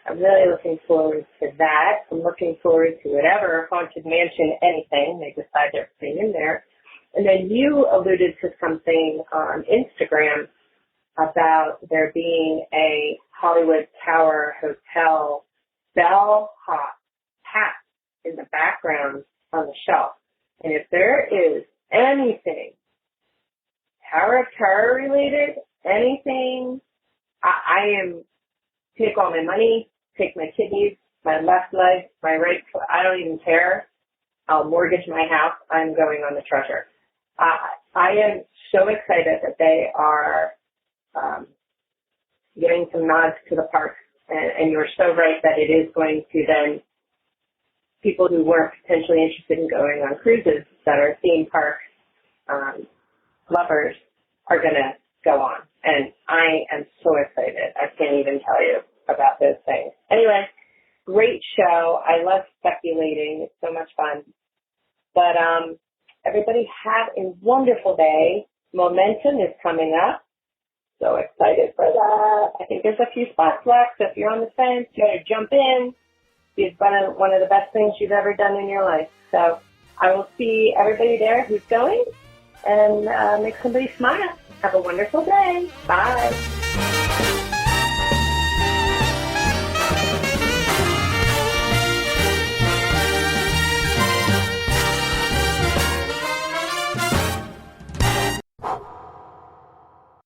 I'm really looking forward to that. I'm looking forward to whatever Haunted Mansion, anything they decide they're putting in there. And then you alluded to something on Instagram about there being a Hollywood Tower Hotel bellhop hat in the background on the shelf. And if there is anything Tower of Terror related, anything, I am, take all my money, take my kidneys, my left leg, my right foot, I don't even care. I'll mortgage my house. I'm going on the treasure. I am so excited that they are giving some nods to the park. And you're so right that it is going to then, people who weren't potentially interested in going on cruises that are theme park lovers are going to go on. And I am so excited. I can't even tell you about those things. Anyway, great show. I love speculating. It's so much fun. But everybody have a wonderful day. Momentum is coming up. So excited for that. I think there's a few spots left. So if you're on the fence, you got to jump in. It's one of the best things you've ever done in your life. So I will see everybody there who's going and make somebody smile. Have a wonderful day. Bye.